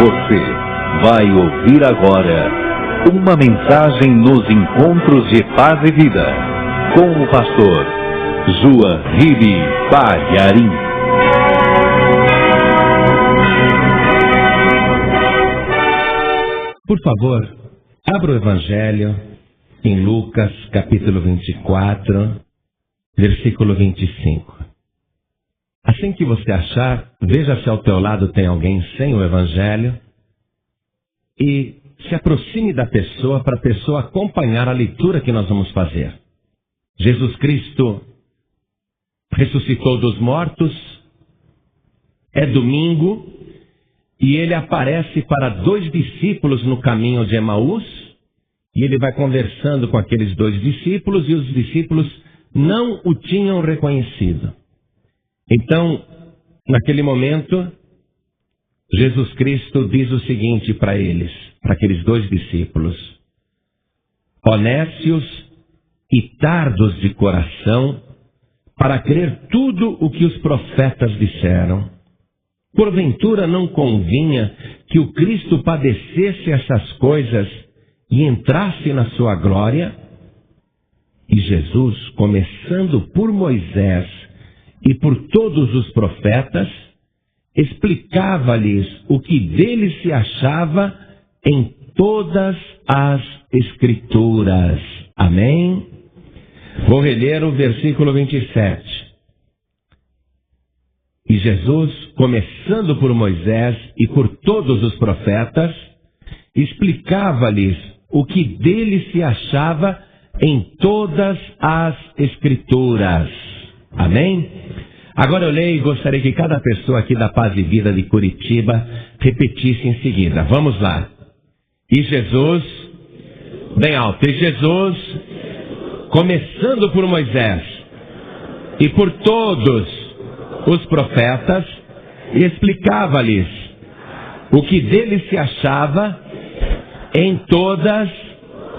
Você vai ouvir agora uma mensagem nos encontros de paz e vida com o pastor Juahiri Palharim. Por favor, abra o Evangelho em Lucas capítulo 24, versículo 25. Assim que você achar, veja se ao teu lado tem alguém sem o Evangelho e se aproxime da pessoa para a pessoa acompanhar a leitura que nós vamos fazer. Jesus Cristo ressuscitou dos mortos, é domingo, e ele aparece para 2 discípulos no caminho de Emaús, e ele vai conversando com aqueles 2 discípulos, e os discípulos não o tinham reconhecido. Então, naquele momento, Jesus Cristo diz o seguinte para eles, para aqueles 2 discípulos: honestos e tardos de coração, para crer tudo o que os profetas disseram. Porventura não convinha que o Cristo padecesse essas coisas e entrasse na sua glória? E Jesus, começando por Moisés e por todos os profetas, explicava-lhes o que dele se achava em todas as Escrituras. Amém? Vou reler o versículo 27. E Jesus, começando por Moisés e por todos os profetas, explicava-lhes o que dele se achava em todas as Escrituras. Amém? Agora eu leio e gostaria que cada pessoa aqui da Paz e Vida de Curitiba repetisse em seguida. Vamos lá. E Jesus, bem alto, e Jesus, começando por Moisés e por todos os profetas, explicava-lhes o que dele se achava em todas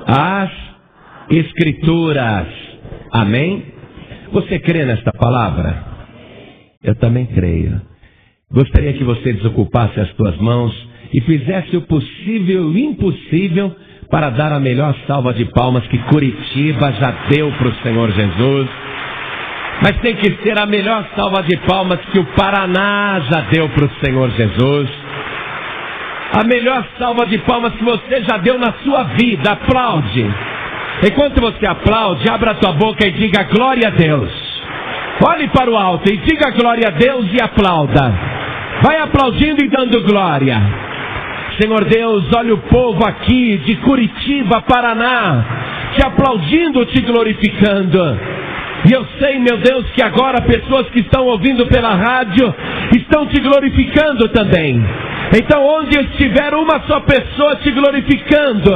as Escrituras. Amém? Você crê nesta palavra? Eu também creio. Gostaria que você desocupasse as tuas mãos e fizesse o possível e o impossível para dar a melhor salva de palmas que Curitiba já deu para o Senhor Jesus. Mas tem que ser a melhor salva de palmas que o Paraná já deu para o Senhor Jesus. A melhor salva de palmas que você já deu na sua vida. Aplaude. Enquanto você aplaude, abra a tua boca e diga glória a Deus. Olhe para o alto e diga glória a Deus e aplauda. Vai aplaudindo e dando glória. Senhor Deus, olha o povo aqui de Curitiba, Paraná, te aplaudindo, te glorificando. E eu sei, meu Deus, que agora pessoas que estão ouvindo pela rádio estão te glorificando também. Então, onde estiver uma só pessoa te glorificando,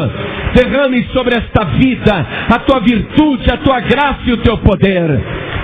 derrame sobre esta vida a tua virtude, a tua graça e o teu poder.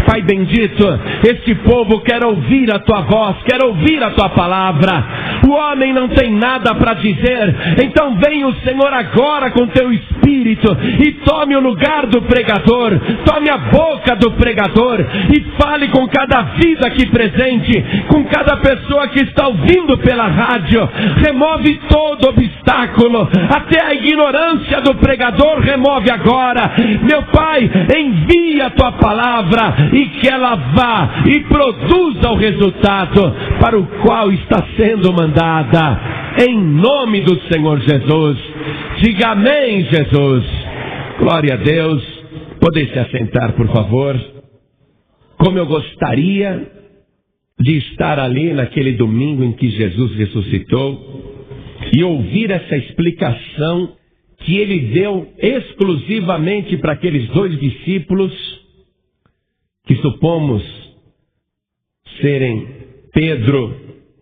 Pai bendito, este povo quer ouvir a tua voz, quer ouvir a tua palavra. O homem não tem nada para dizer, então vem o Senhor agora com teu Espírito e tome o lugar do pregador, tome a boca do pregador e fale com cada vida aqui presente, com cada pessoa que está ouvindo pela rádio. Remove todo obstáculo, até a ignorância do pregador remove agora. Meu Pai, envia a tua palavra e que ela vá e produza o resultado para o qual está sendo mandada. Em nome do Senhor Jesus. Diga amém, Jesus. Glória a Deus. Podem se assentar, por favor. Como eu gostaria de estar ali naquele domingo em que Jesus ressuscitou e ouvir essa explicação que ele deu exclusivamente para aqueles 2 discípulos, que supomos serem Pedro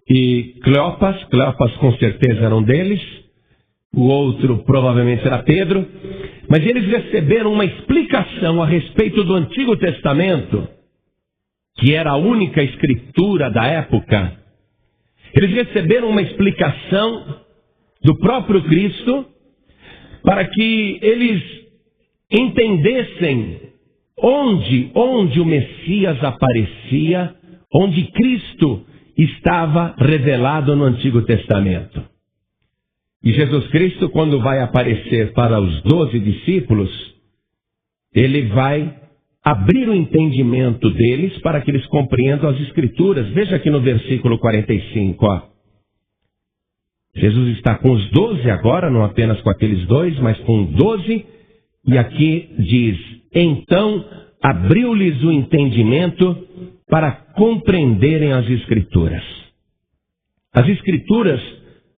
e Cleopas. Cleopas com certeza era um deles, o outro provavelmente era Pedro, mas eles receberam uma explicação a respeito do Antigo Testamento, que era a única escritura da época. Eles receberam uma explicação do próprio Cristo para que eles entendessem onde o Messias aparecia, onde Cristo estava revelado no Antigo Testamento. E Jesus Cristo, quando vai aparecer para os 12 discípulos, ele vai abrir o entendimento deles para que eles compreendam as Escrituras. Veja aqui no versículo 45, ó. Jesus está com os 12 agora, não apenas com aqueles dois, mas com 12. E aqui diz, então abriu-lhes o entendimento para compreenderem as Escrituras. As Escrituras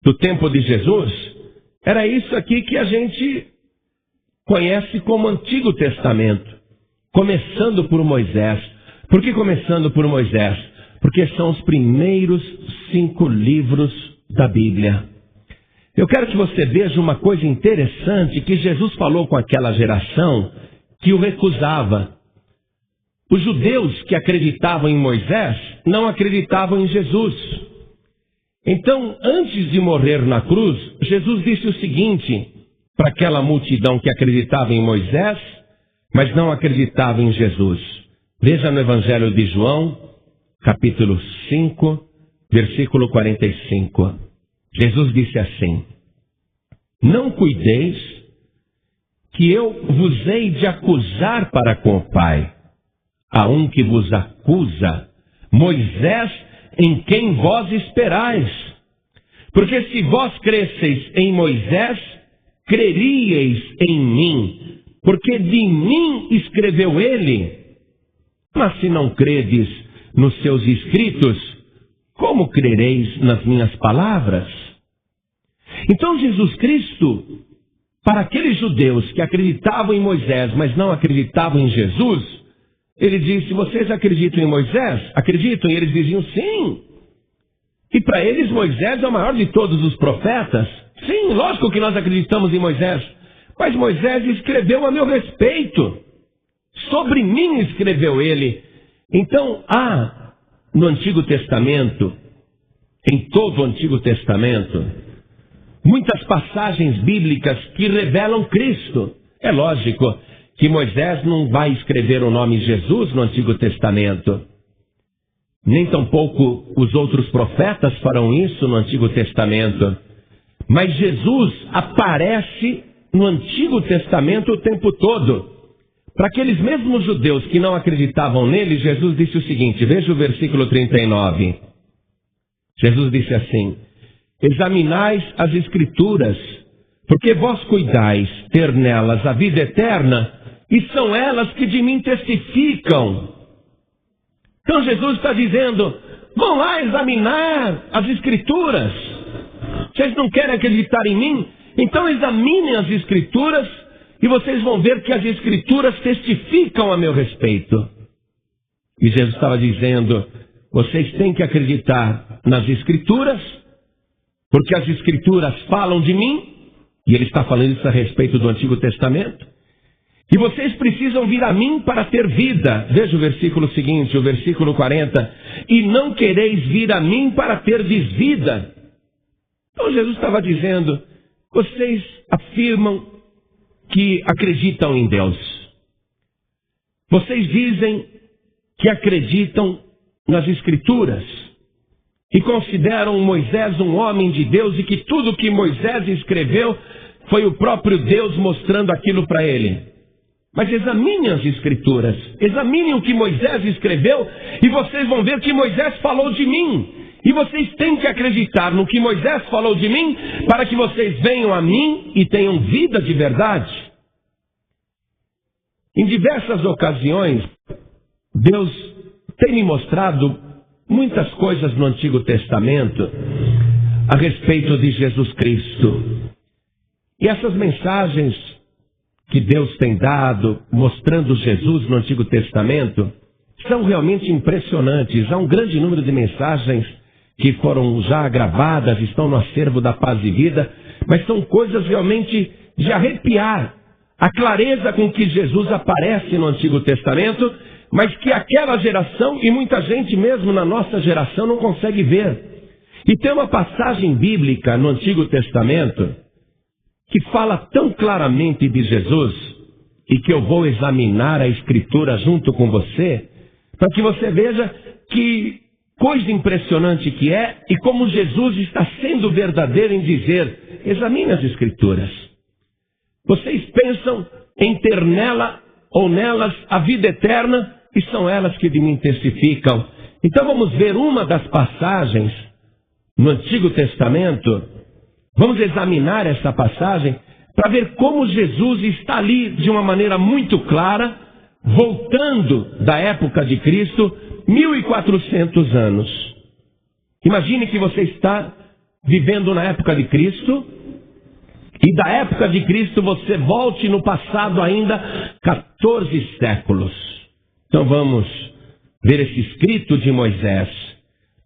do tempo de Jesus, era isso aqui que a gente conhece como Antigo Testamento, começando por Moisés. Por que começando por Moisés? Porque são os primeiros 5 livros da Bíblia. Eu quero que você veja uma coisa interessante que Jesus falou com aquela geração que o recusava. Os judeus que acreditavam em Moisés não acreditavam em Jesus. Então, antes de morrer na cruz, Jesus disse o seguinte para aquela multidão que acreditava em Moisés, mas não acreditava em Jesus. Veja no Evangelho de João, capítulo 5, versículo 45. Jesus disse assim: não cuideis que eu vos hei de acusar para com o Pai. Há um que vos acusa, Moisés, em quem vós esperais. Porque se vós cresceis em Moisés, creríeis em mim, porque de mim escreveu ele. Mas se não credes nos seus escritos, como crereis nas minhas palavras? Então Jesus Cristo, para aqueles judeus que acreditavam em Moisés, mas não acreditavam em Jesus, ele disse: vocês acreditam em Moisés? Acreditam? E eles diziam sim. E para eles Moisés é o maior de todos os profetas. Sim, lógico que nós acreditamos em Moisés. Mas Moisés escreveu a meu respeito. Sobre mim escreveu ele. Então há no Antigo Testamento, em todo o Antigo Testamento, muitas passagens bíblicas que revelam Cristo. É lógico que Moisés não vai escrever o nome Jesus no Antigo Testamento. Nem tampouco os outros profetas farão isso no Antigo Testamento. Mas Jesus aparece no Antigo Testamento o tempo todo. Para aqueles mesmos judeus que não acreditavam nele, Jesus disse o seguinte, veja o versículo 39. Jesus disse assim: examinais as Escrituras, porque vós cuidais ter nelas a vida eterna, e são elas que de mim testificam. Então Jesus está dizendo: vão lá examinar as Escrituras. Vocês não querem acreditar em mim? Então examinem as Escrituras e vocês vão ver que as Escrituras testificam a meu respeito. E Jesus estava dizendo: vocês têm que acreditar nas Escrituras, porque as Escrituras falam de mim, e ele está falando isso a respeito do Antigo Testamento. E vocês precisam vir a mim para ter vida. Veja o versículo seguinte, o versículo 40. E não quereis vir a mim para terdes vida. Então Jesus estava dizendo: vocês afirmam que acreditam em Deus. Vocês dizem que acreditam nas Escrituras. E consideram Moisés um homem de Deus e que tudo que Moisés escreveu foi o próprio Deus mostrando aquilo para ele. Mas examinem as Escrituras, examinem o que Moisés escreveu e vocês vão ver que Moisés falou de mim. E vocês têm que acreditar no que Moisés falou de mim para que vocês venham a mim e tenham vida de verdade. Em diversas ocasiões, Deus tem me mostrado muitas coisas no Antigo Testamento a respeito de Jesus Cristo. E essas mensagens que Deus tem dado, mostrando Jesus no Antigo Testamento, são realmente impressionantes. Há um grande número de mensagens que foram já gravadas, estão no acervo da Paz e Vida, mas são coisas realmente de arrepiar. A clareza com que Jesus aparece no Antigo Testamento, mas que aquela geração, e muita gente mesmo na nossa geração, não consegue ver. E tem uma passagem bíblica no Antigo Testamento que fala tão claramente de Jesus, e que eu vou examinar a Escritura junto com você, para que você veja que coisa impressionante que é, e como Jesus está sendo verdadeiro em dizer: Examine as Escrituras. Vocês pensam em ter nela ou nelas a vida eterna, e são elas que de mim testificam. Então vamos ver uma das passagens no Antigo Testamento. Vamos examinar essa passagem para ver como Jesus está ali de uma maneira muito clara, voltando da época de Cristo, 1400 anos. Imagine que você está vivendo na época de Cristo, e da época de Cristo você volte no passado ainda 14 séculos. Então vamos ver esse escrito de Moisés,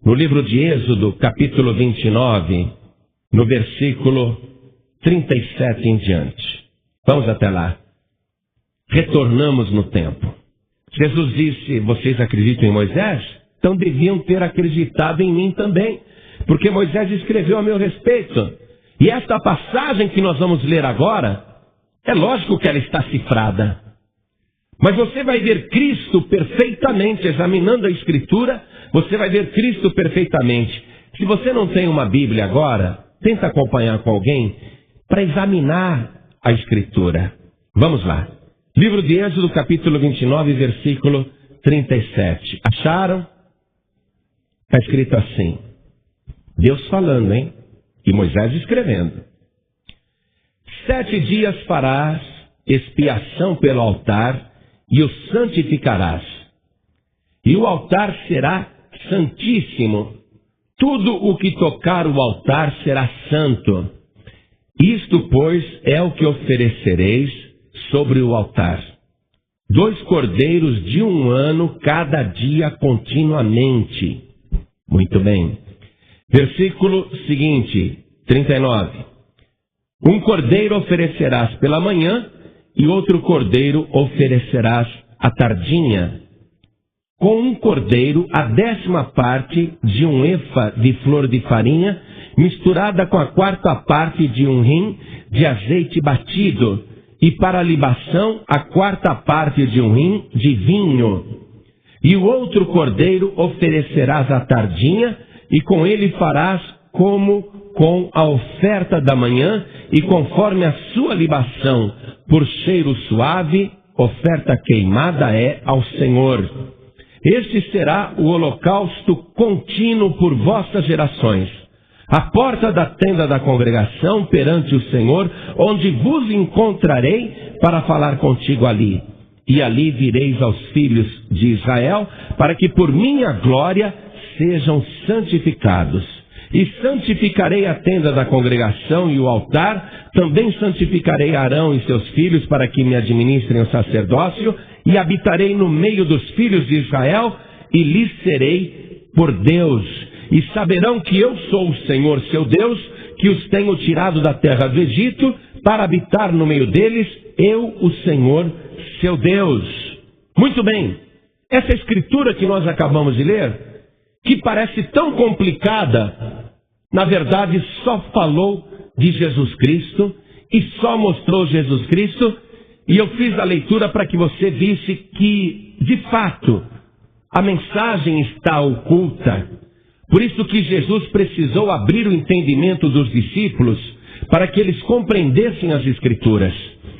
no livro de Êxodo, capítulo 29, no versículo 37 em diante. Vamos até lá. Retornamos no tempo. Jesus disse: vocês acreditam em Moisés? Então deviam ter acreditado em mim também, porque Moisés escreveu a meu respeito. E esta passagem que nós vamos ler agora, é lógico que ela está cifrada. Mas você vai ver Cristo perfeitamente, examinando a Escritura, você vai ver Cristo perfeitamente. Se você não tem uma Bíblia agora, tenta acompanhar com alguém para examinar a Escritura. Vamos lá. Livro de Êxodo, capítulo 29, versículo 37. Acharam? Está escrito assim. Deus falando, hein? E Moisés escrevendo. 7 dias farás expiação pelo altar e o santificarás. E o altar será santíssimo. Tudo o que tocar o altar será santo. Isto, pois, é o que oferecereis sobre o altar. 2 cordeiros de 1 ano cada dia continuamente. Muito bem. Versículo seguinte, 39. 1 cordeiro oferecerás pela manhã e outro cordeiro oferecerás à tardinha. Com 1 cordeiro, a 10ª parte de 1 efa de flor de farinha, misturada com a 4ª parte de 1 hin de azeite batido, e para a libação, a 4ª parte de 1 hin de vinho. E o outro cordeiro oferecerás à tardinha, e com ele farás como com a oferta da manhã, e conforme a sua libação, por cheiro suave, oferta queimada é ao Senhor. Este será o holocausto contínuo por vossas gerações. A porta da tenda da congregação perante o Senhor, onde vos encontrarei para falar contigo ali. E ali vireis aos filhos de Israel, para que por minha glória sejam santificados. E santificarei a tenda da congregação e o altar, também santificarei Arão e seus filhos para que me administrem o sacerdócio, e habitarei no meio dos filhos de Israel, e lhes serei por Deus. E saberão que eu sou o Senhor seu Deus, que os tenho tirado da terra do Egito, para habitar no meio deles, eu, o Senhor seu Deus. Muito bem, essa escritura que nós acabamos de ler, que parece tão complicada, na verdade só falou de Jesus Cristo e só mostrou Jesus Cristo, e eu fiz a leitura para que você visse que, de fato, a mensagem está oculta. Por isso que Jesus precisou abrir o entendimento dos discípulos para que eles compreendessem as Escrituras.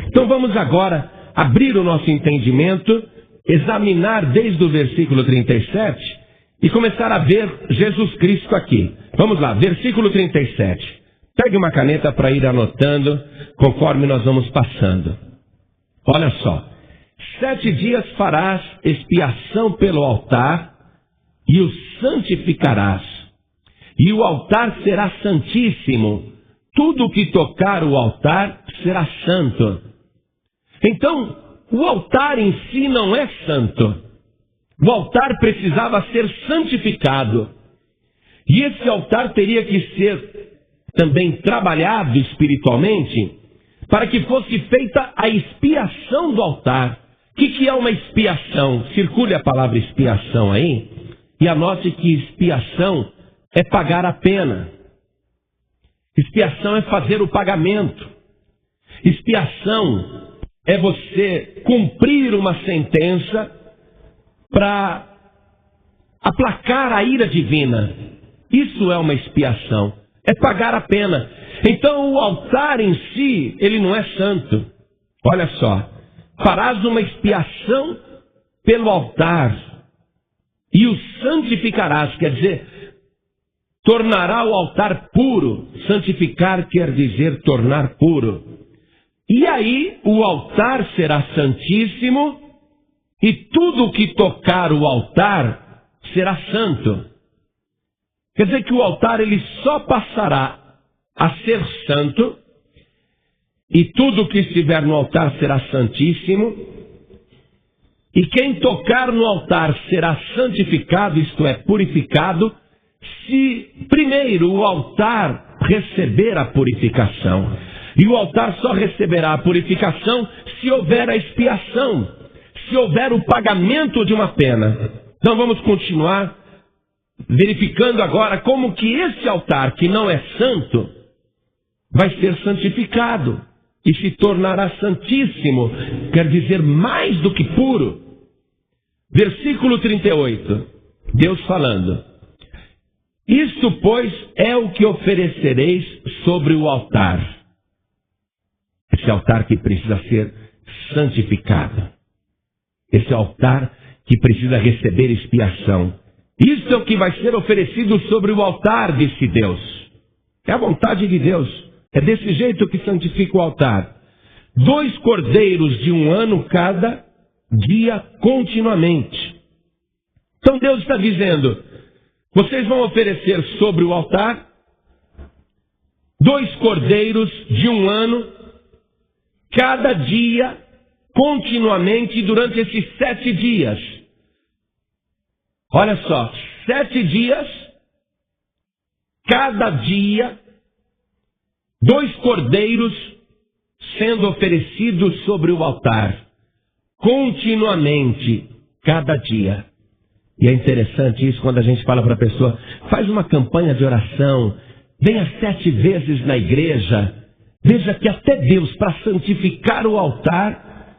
Então vamos agora abrir o nosso entendimento, examinar desde o versículo 37 e começar a ver Jesus Cristo aqui. Vamos lá, versículo 37. Pegue uma caneta para ir anotando conforme nós vamos passando. Olha só. 7 dias farás expiação pelo altar e o santificarás. E o altar será santíssimo. Tudo que tocar o altar será santo. Então, o altar em si não é santo. O altar precisava ser santificado. E esse altar teria que ser também trabalhado espiritualmente para que fosse feita a expiação do altar. O que é uma expiação? Circule a palavra expiação aí e anote que expiação é pagar a pena. Expiação é fazer o pagamento. Expiação é você cumprir uma sentença para aplacar a ira divina. Isso é uma expiação. É pagar a pena. Então o altar em si, ele não é santo. Olha só, farás uma expiação pelo altar e o santificarás, quer dizer, tornará o altar puro. Santificar quer dizer tornar puro. E aí o altar será santíssimo e tudo que tocar o altar será santo. Quer dizer que o altar ele só passará a ser santo e tudo que estiver no altar será santíssimo. E quem tocar no altar será santificado, isto é, purificado, se primeiro o altar receber a purificação. E o altar só receberá a purificação se houver a expiação, se houver o pagamento de uma pena. Então vamos continuar verificando agora como que esse altar, que não é santo, vai ser santificado e se tornará santíssimo, quer dizer mais do que puro. Versículo 38, Deus falando: isto, pois, é o que oferecereis sobre o altar. Esse altar que precisa ser santificado. Esse altar que precisa receber expiação. Isso é o que vai ser oferecido sobre o altar, disse Deus. É a vontade de Deus. É desse jeito que santifica o altar. 2 cordeiros de 1 ano cada dia continuamente. Então Deus está dizendo: vocês vão oferecer sobre o altar 2 cordeiros de 1 ano cada dia, continuamente, durante esses 7 dias. Olha só, 7 dias, cada dia, 2 cordeiros sendo oferecidos sobre o altar, continuamente, cada dia. E é interessante isso quando a gente fala para a pessoa: faz uma campanha de oração, venha 7 vezes na igreja. Veja que até Deus, para santificar o altar,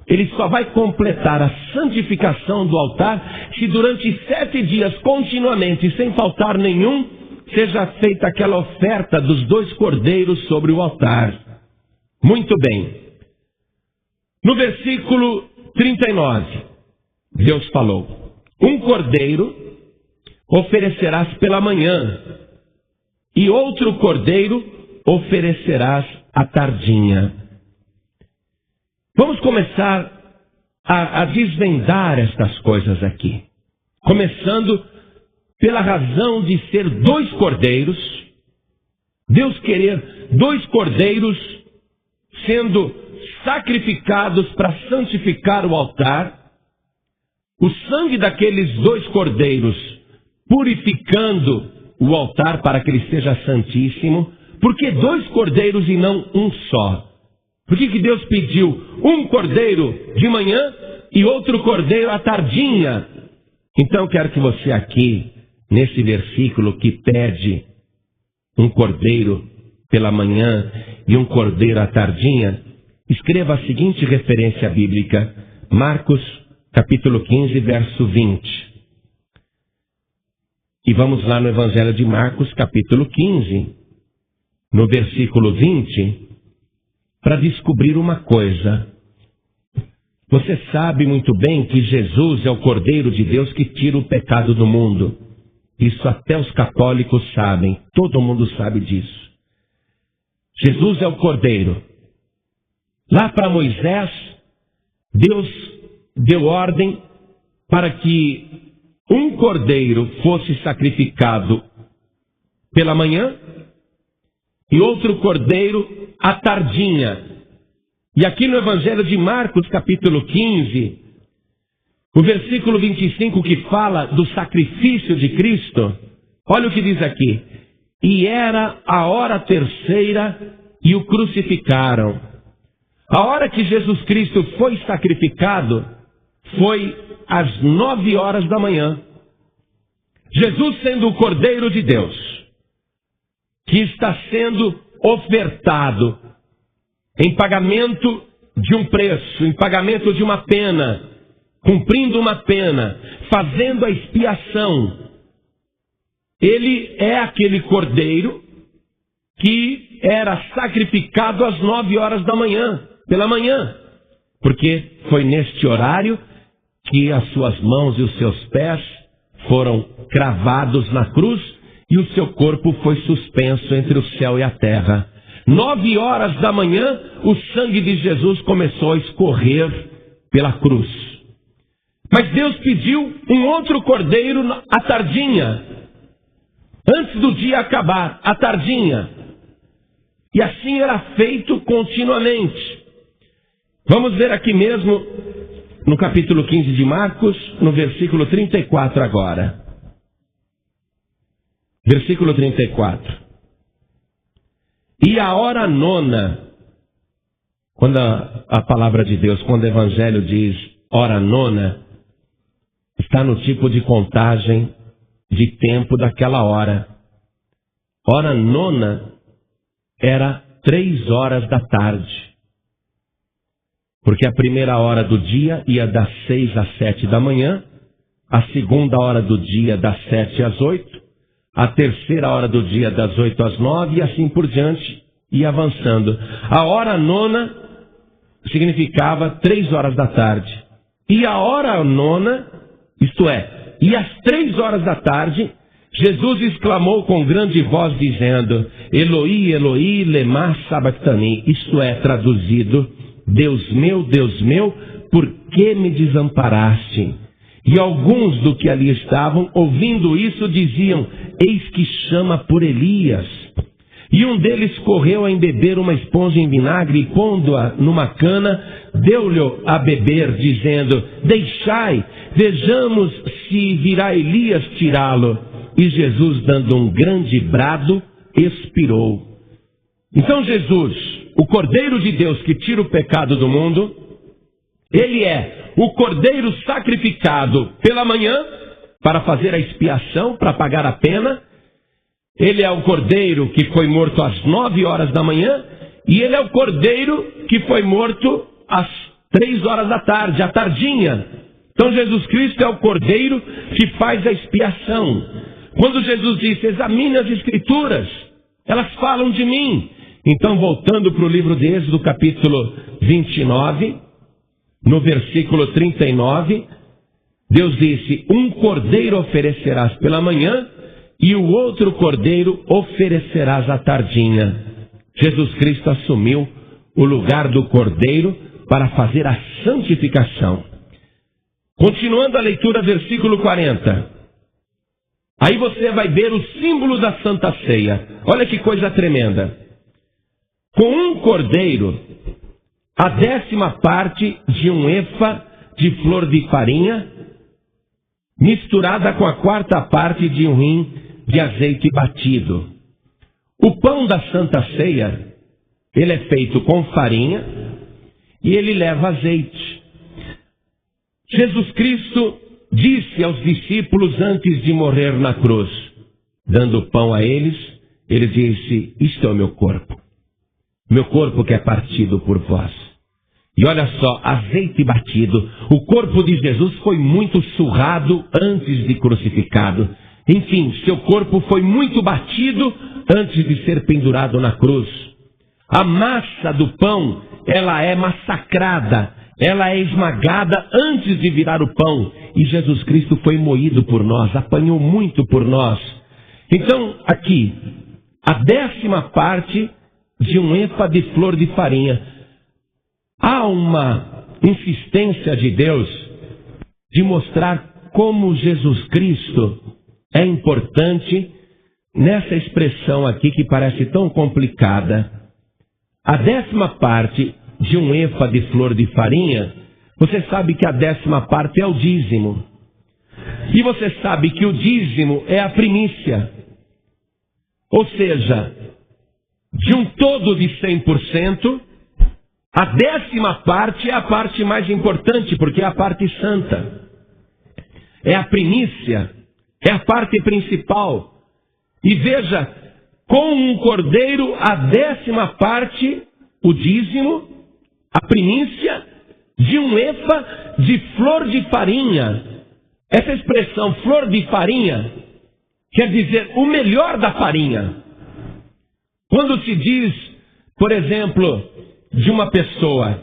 Ele só vai completar a santificação do altar se durante 7 dias, continuamente, sem faltar nenhum, seja feita aquela oferta dos 2 cordeiros sobre o altar. Muito bem. No versículo 39, Deus falou: 1 cordeiro oferecerás pela manhã, e outro cordeiro oferecerás à tardinha. Vamos começar a desvendar estas coisas aqui. Começando pela razão de ser 2 cordeiros. Deus querer 2 cordeiros sendo sacrificados para santificar o altar. O sangue daqueles 2 cordeiros purificando o altar para que ele seja santíssimo. Por que 2 cordeiros e não um só? Por que Deus pediu 1 cordeiro de manhã e outro cordeiro à tardinha? Então quero que você aqui, nesse versículo que pede 1 cordeiro pela manhã e 1 cordeiro à tardinha, escreva a seguinte referência bíblica: Marcos capítulo 15, verso 20. E vamos lá no Evangelho de Marcos capítulo 15, no versículo 20, para descobrir uma coisa. Você sabe muito bem que Jesus é o Cordeiro de Deus que tira o pecado do mundo. Isso até os católicos sabem, todo mundo sabe disso. Jesus é o Cordeiro. Lá para Moisés, Deus deu ordem para que 1 cordeiro fosse sacrificado pela manhã e outro cordeiro à tardinha. E aqui no Evangelho de Marcos, capítulo 15, o versículo 25, que fala do sacrifício de Cristo, olha o que diz aqui: e era a hora 3ª e o crucificaram. A hora que Jesus Cristo foi sacrificado foi às 9 horas da manhã. Jesus sendo o Cordeiro de Deus, que está sendo ofertado em pagamento de um preço, em pagamento de uma pena, cumprindo uma pena, fazendo a expiação. Ele é aquele Cordeiro que era sacrificado às 9 horas da manhã, pela manhã, porque foi neste horário que as suas mãos e os seus pés foram cravados na cruz e o seu corpo foi suspenso entre o céu e a terra. 9 horas da manhã, o sangue de Jesus começou a escorrer pela cruz. Mas Deus pediu um outro cordeiro à tardinha, antes do dia acabar, à tardinha. E assim era feito continuamente. Vamos ver aqui mesmo, no capítulo 15 de Marcos, no versículo 34 agora. Versículo 34. E a hora nona, quando a palavra de Deus, quando o Evangelho diz hora nona, está no tipo de contagem de tempo daquela hora. Hora nona era 3 horas da tarde. Porque a primeira hora do dia ia das 6 às 7 da manhã, a segunda hora do dia das 7 às 8, a terceira hora do dia das 8 às 9 e assim por diante, ia avançando. A hora nona significava 3 horas da tarde. E a hora nona, isto é, e às 3 horas da tarde, Jesus exclamou com grande voz dizendo: Eloi, Eloi, lema sabachthani. Isto é, traduzido: Deus meu, por que me desamparaste? E alguns do que ali estavam, ouvindo isso, diziam: eis que chama por Elias. E um deles correu a embeber uma esponja em vinagre e, pondo-a numa cana, deu-lhe a beber, dizendo: deixai, vejamos se virá Elias tirá-lo. E Jesus, dando um grande brado, expirou. Então Jesus, o Cordeiro de Deus que tira o pecado do mundo, ele é o Cordeiro sacrificado pela manhã para fazer a expiação, para pagar a pena. Ele é o Cordeiro que foi morto às 9 horas da manhã e ele é o Cordeiro que foi morto às 3 horas da tarde, à tardinha. Então Jesus Cristo é o Cordeiro que faz a expiação. Quando Jesus disse: examine as Escrituras, elas falam de mim. Então, voltando para o livro de Êxodo, capítulo 29, no versículo 39, Deus disse: um cordeiro oferecerás pela manhã e o outro cordeiro oferecerás à tardinha. Jesus Cristo assumiu o lugar do cordeiro para fazer a santificação. Continuando a leitura, versículo 40. Aí você vai ver o símbolo da Santa Ceia. Olha que coisa tremenda. Com um cordeiro, a 10ª parte de um efa de flor de farinha, misturada com a 4ª parte de um hin de azeite batido. O pão da Santa Ceia, ele é feito com farinha e ele leva azeite. Jesus Cristo disse aos discípulos antes de morrer na cruz, dando pão a eles, ele disse: isto é o meu corpo que é partido por vós. E olha só, azeite batido. O corpo de Jesus foi muito surrado antes de crucificado. Enfim, seu corpo foi muito batido antes de ser pendurado na cruz. A massa do pão, ela é massacrada, ela é esmagada antes de virar o pão. E Jesus Cristo foi moído por nós, apanhou muito por nós. Então, aqui, a 10ª parte de um efa de flor de farinha. Há uma insistência de Deus de mostrar como Jesus Cristo é importante nessa expressão aqui que parece tão complicada. A 10ª parte de um efa de flor de farinha, você sabe que a 10ª parte é o dízimo. E você sabe que o dízimo é a primícia. Ou seja, de um todo de 100%, a 10ª parte é a parte mais importante, porque é a parte santa. É a primícia, é a parte principal. E veja, com um cordeiro, a 10ª parte, o dízimo, a primícia, de um efa de flor de farinha. Essa expressão flor de farinha quer dizer o melhor da farinha. Quando se diz, por exemplo, de uma pessoa,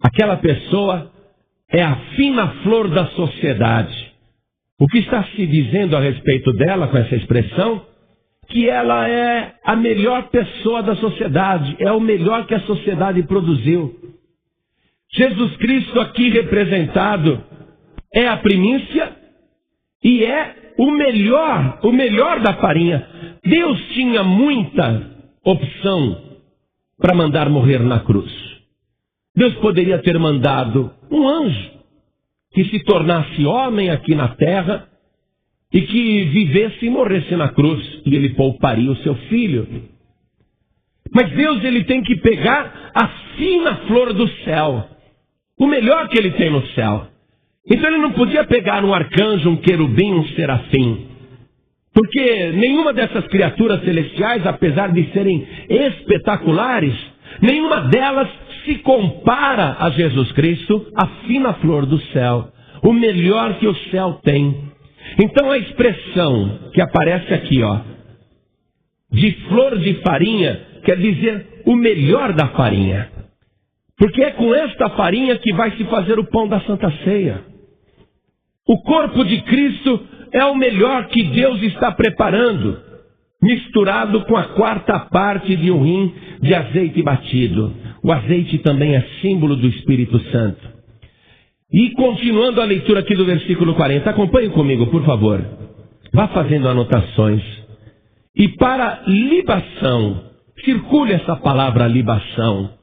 aquela pessoa é a fina flor da sociedade. O que está se dizendo a respeito dela com essa expressão? Que ela é a melhor pessoa da sociedade, é o melhor que a sociedade produziu. Jesus Cristo aqui representado é a primícia e é o melhor da farinha. Deus tinha muita opção para mandar morrer na cruz. Deus poderia ter mandado um anjo que se tornasse homem aqui na terra e que vivesse e morresse na cruz, e ele pouparia o seu filho. Mas Deus, ele tem que pegar a fina flor do céu, o melhor que ele tem no céu. Então ele não podia pegar um arcanjo, um querubim, um serafim, porque nenhuma dessas criaturas celestiais, apesar de serem espetaculares, nenhuma delas se compara a Jesus Cristo, a fina flor do céu, o melhor que o céu tem. Então a expressão que aparece aqui, de flor de farinha, quer dizer o melhor da farinha. Porque é com esta farinha que vai se fazer o pão da Santa Ceia. O corpo de Cristo é o melhor que Deus está preparando, misturado com a quarta parte de um rim de azeite batido. O azeite também é símbolo do Espírito Santo. E continuando a leitura aqui do versículo 40, acompanhe comigo, por favor. Vá fazendo anotações. E para libação, circule essa palavra libação.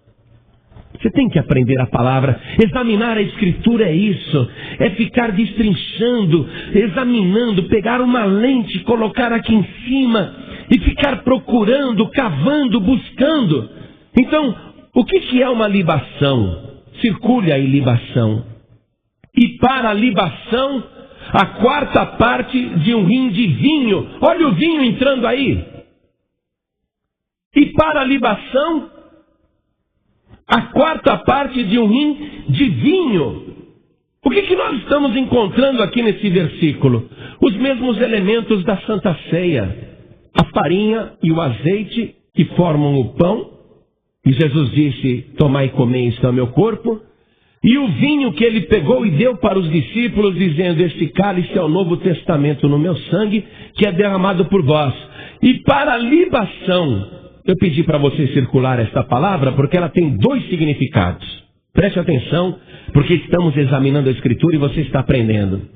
Você tem que aprender a palavra. Examinar a Escritura é isso. É ficar destrinchando, examinando, pegar uma lente, colocar aqui em cima e ficar procurando, cavando, buscando. Então, o que é uma libação? Circule aí libação. E para a libação, a quarta parte de um rim de vinho. Olha o vinho entrando aí. E para a libação, a quarta parte de um rim de vinho. O que nós estamos encontrando aqui nesse versículo? Os mesmos elementos da Santa Ceia. A farinha e o azeite que formam o pão. E Jesus disse, tomai e comei, isto é o meu corpo. E o vinho que ele pegou e deu para os discípulos, dizendo, este cálice é o novo testamento no meu sangue, que é derramado por vós. E para a libação, eu pedi para você circular esta palavra, porque ela tem dois significados. Preste atenção, porque estamos examinando a Escritura e você está aprendendo.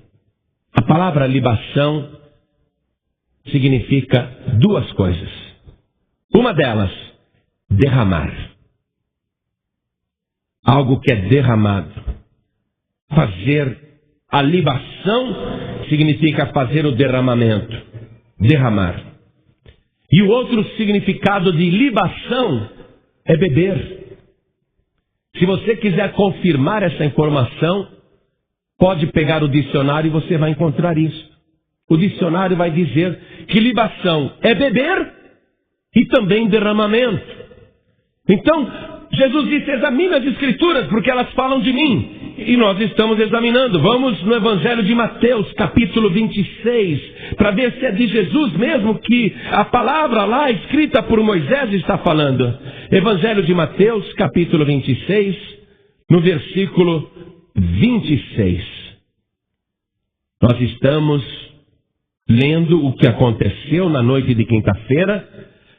A palavra libação significa duas coisas. Uma delas, derramar. Algo que é derramado. Fazer a libação significa fazer o derramamento. Derramar. E o outro significado de libação é beber. Se você quiser confirmar essa informação, pode pegar o dicionário e você vai encontrar isso. O dicionário vai dizer que libação é beber e também derramamento. Então, Jesus disse, examine as Escrituras, porque elas falam de mim. E nós estamos examinando. Vamos no Evangelho de Mateus, capítulo 26, para ver se é de Jesus mesmo que a palavra lá, escrita por Moisés, está falando. Evangelho de Mateus, capítulo 26, no versículo 26. Nós estamos lendo o que aconteceu na noite de quinta-feira,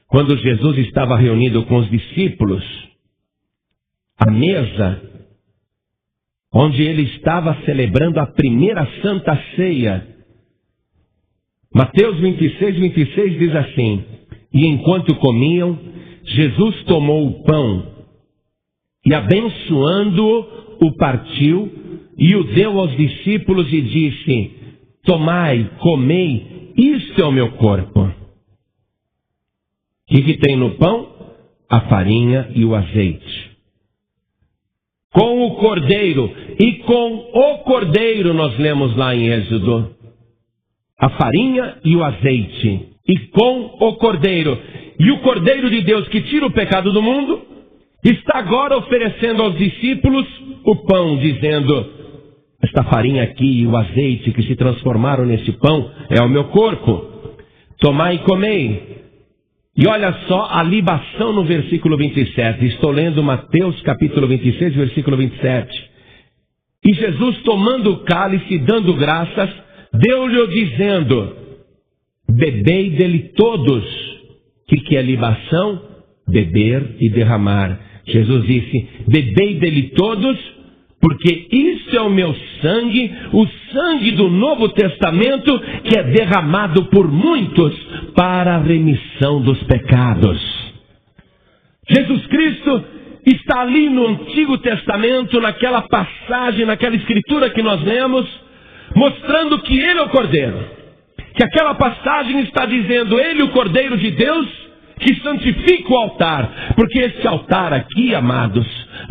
quando Jesus estava reunido com os discípulos. A mesa, onde ele estava celebrando a primeira Santa Ceia. Mateus 26, 26 diz assim, e enquanto comiam, Jesus tomou o pão, e abençoando-o, o partiu, e o deu aos discípulos e disse, tomai, comei, isto é o meu corpo. O que tem no pão? A farinha e o azeite. Com o cordeiro, e com o cordeiro nós lemos lá em Êxodo, a farinha e o azeite, e com o cordeiro, e o cordeiro de Deus que tira o pecado do mundo, está agora oferecendo aos discípulos o pão, dizendo, esta farinha aqui e o azeite que se transformaram nesse pão, é o meu corpo, tomai e comei, E olha só a libação no versículo 27. Estou lendo Mateus capítulo 26, versículo 27. E Jesus, tomando o cálice e dando graças, deu-lhe dizendo: bebei dele todos. O que é libação? Beber e derramar. Jesus disse: bebei dele todos, porque isso é o meu sangue, o sangue do Novo Testamento, que é derramado por muitos para a remissão dos pecados. Jesus Cristo está ali no Antigo Testamento, naquela passagem, naquela escritura que nós lemos, mostrando que Ele é o Cordeiro. Que aquela passagem está dizendo: Ele, o Cordeiro de Deus, que santifica o altar. Porque esse altar aqui, amados,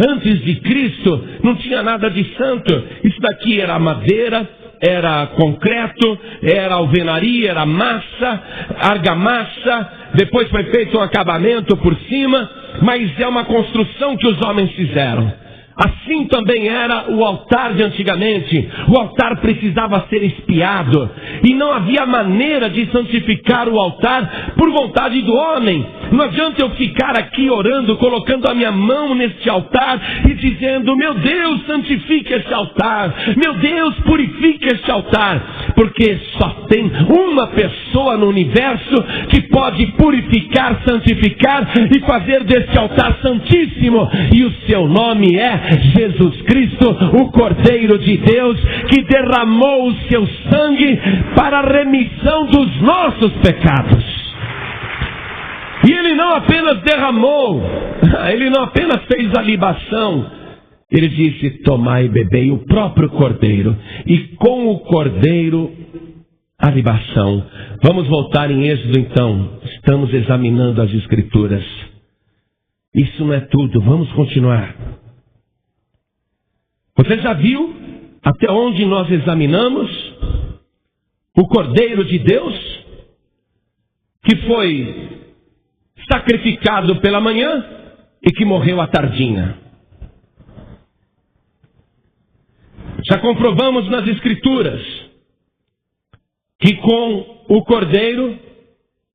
antes de Cristo, não tinha nada de santo. Isso daqui era madeira, era concreto, era alvenaria, era massa, argamassa. Depois foi feito um acabamento por cima, mas é uma construção que os homens fizeram. Assim também era o altar de antigamente. O altar precisava ser espiado, e não havia maneira de santificar o altar por vontade do homem. Não adianta eu ficar aqui orando, colocando a minha mão neste altar e dizendo: meu Deus, santifique esse altar, meu Deus, purifique este altar. Porque só tem uma pessoa no universo que pode purificar, santificar e fazer deste altar santíssimo, e o seu nome é Jesus Cristo, o Cordeiro de Deus, que derramou o seu sangue para a remissão dos nossos pecados. E Ele não apenas derramou, Ele não apenas fez a libação, Ele disse: tomai e bebei, o próprio Cordeiro, e com o Cordeiro a libação. Vamos voltar em Êxodo então. Estamos examinando as Escrituras. Isso não é tudo, vamos continuar. Você já viu até onde nós examinamos o Cordeiro de Deus, que foi sacrificado pela manhã e que morreu à tardinha. Já comprovamos nas Escrituras que com o Cordeiro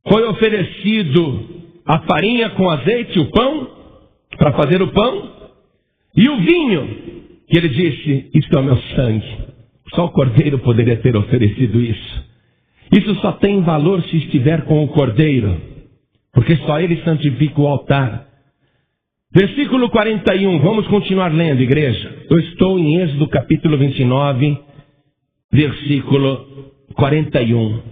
foi oferecido a farinha com azeite, o pão, para fazer o pão, e o vinho. E Ele disse: isto é o meu sangue. Só o Cordeiro poderia ter oferecido isso. Isso só tem valor se estiver com o Cordeiro, porque só Ele santifica o altar. Versículo 41, vamos continuar lendo, igreja. Eu estou em Êxodo capítulo 29, versículo 41.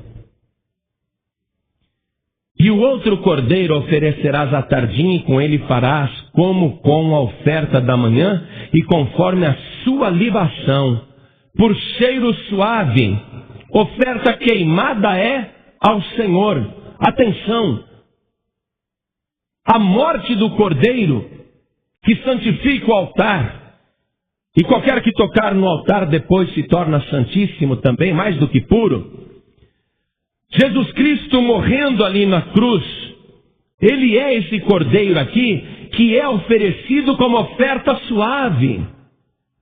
E o outro cordeiro oferecerás à tardinha, e com ele farás como com a oferta da manhã, e conforme a sua libação, por cheiro suave, oferta queimada é ao Senhor. Atenção! A morte do cordeiro que santifica o altar, e qualquer que tocar no altar depois se torna santíssimo também, mais do que puro. Jesus Cristo morrendo ali na cruz, Ele é esse cordeiro aqui, que é oferecido como oferta suave.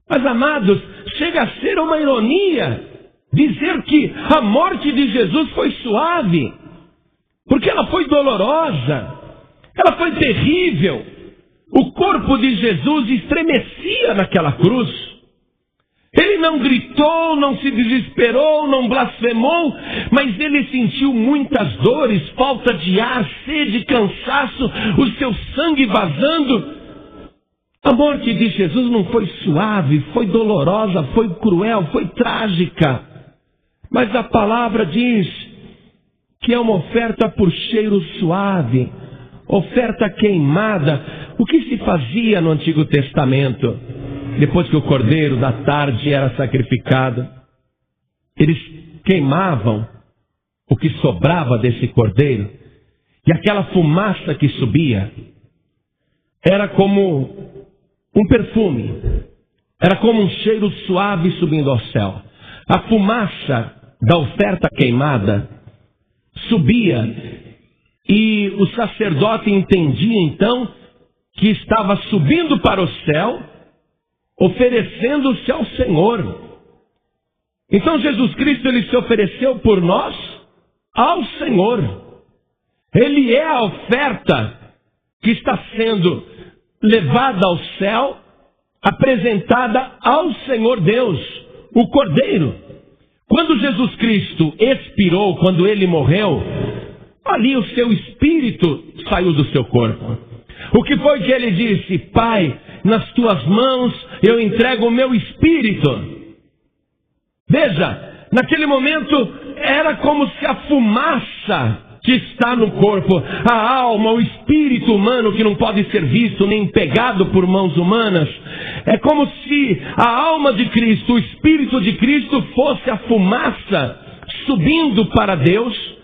Mas, amados, chega a ser uma ironia dizer que a morte de Jesus foi suave, porque ela foi dolorosa, ela foi terrível. O corpo de Jesus estremecia naquela cruz. Ele não gritou, não se desesperou, não blasfemou, mas ele sentiu muitas dores, falta de ar, sede, cansaço, o seu sangue vazando. A morte de Jesus não foi suave, foi dolorosa, foi cruel, foi trágica. Mas a palavra diz que é uma oferta por cheiro suave, oferta queimada. O que se fazia no Antigo Testamento? Depois que o cordeiro da tarde era sacrificado, eles queimavam o que sobrava desse cordeiro, e aquela fumaça que subia era como um perfume, era como um cheiro suave subindo ao céu. A fumaça da oferta queimada subia, e o sacerdote entendia então que estava subindo para o céu, oferecendo-se ao Senhor. Então Jesus Cristo, Ele se ofereceu por nós ao Senhor. Ele é a oferta que está sendo levada ao céu, apresentada ao Senhor Deus, o Cordeiro. Quando Jesus Cristo expirou, quando ele morreu, ali o seu espírito saiu do seu corpo. O que foi que ele disse? Pai, nas tuas mãos eu entrego o meu espírito. Veja, naquele momento era como se a fumaça que está no corpo, a alma, o espírito humano que não pode ser visto nem pegado por mãos humanas, é como se a alma de Cristo, o espírito de Cristo fosse a fumaça subindo para Deus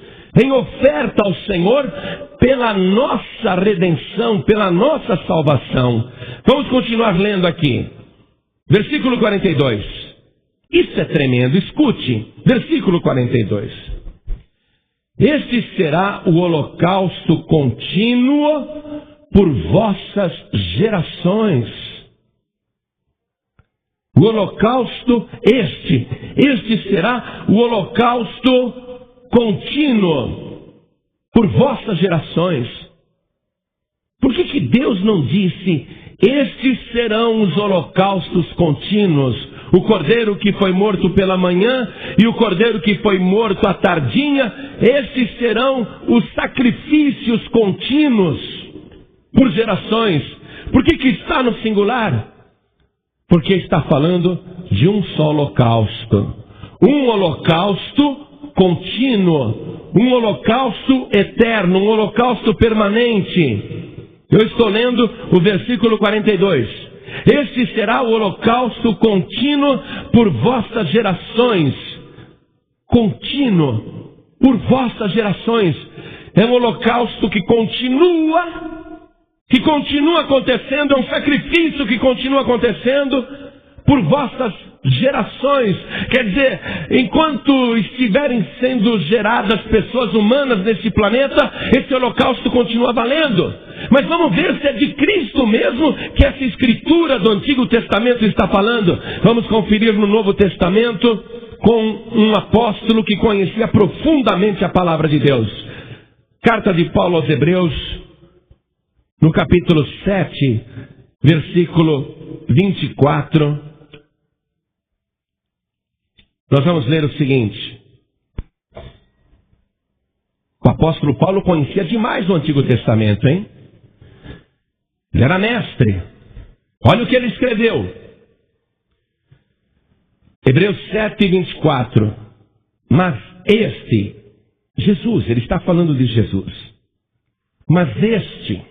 em oferta ao Senhor pela nossa redenção, pela nossa salvação. Vamos continuar lendo aqui. Versículo 42. Isso é tremendo, escute. Versículo 42. Este será o holocausto contínuo por vossas gerações. O holocausto, este será o holocausto contínuo por vossas gerações. Por que Deus não disse, estes serão os holocaustos contínuos? O cordeiro que foi morto pela manhã e o cordeiro que foi morto à tardinha, esses serão os sacrifícios contínuos por gerações. Por que está no singular? Porque está falando de um só holocausto. Um holocausto contínuo, um holocausto eterno, um holocausto permanente. Eu estou lendo o versículo 42. Este será o holocausto contínuo por vossas gerações. Contínuo por vossas gerações. É um holocausto que continua acontecendo, é um sacrifício que continua acontecendo por vossas gerações. Quer dizer, enquanto estiverem sendo geradas pessoas humanas neste planeta, esse holocausto continua valendo. Mas vamos ver se é de Cristo mesmo que essa escritura do Antigo Testamento está falando. Vamos conferir no Novo Testamento com um apóstolo que conhecia profundamente a palavra de Deus. Carta de Paulo aos Hebreus, no capítulo 7, versículo 24. Nós vamos ler o seguinte. O apóstolo Paulo conhecia demais o Antigo Testamento, hein? Ele era mestre. Olha o que ele escreveu. Hebreus 7, 24. Mas este, Jesus, ele está falando de Jesus. Mas este,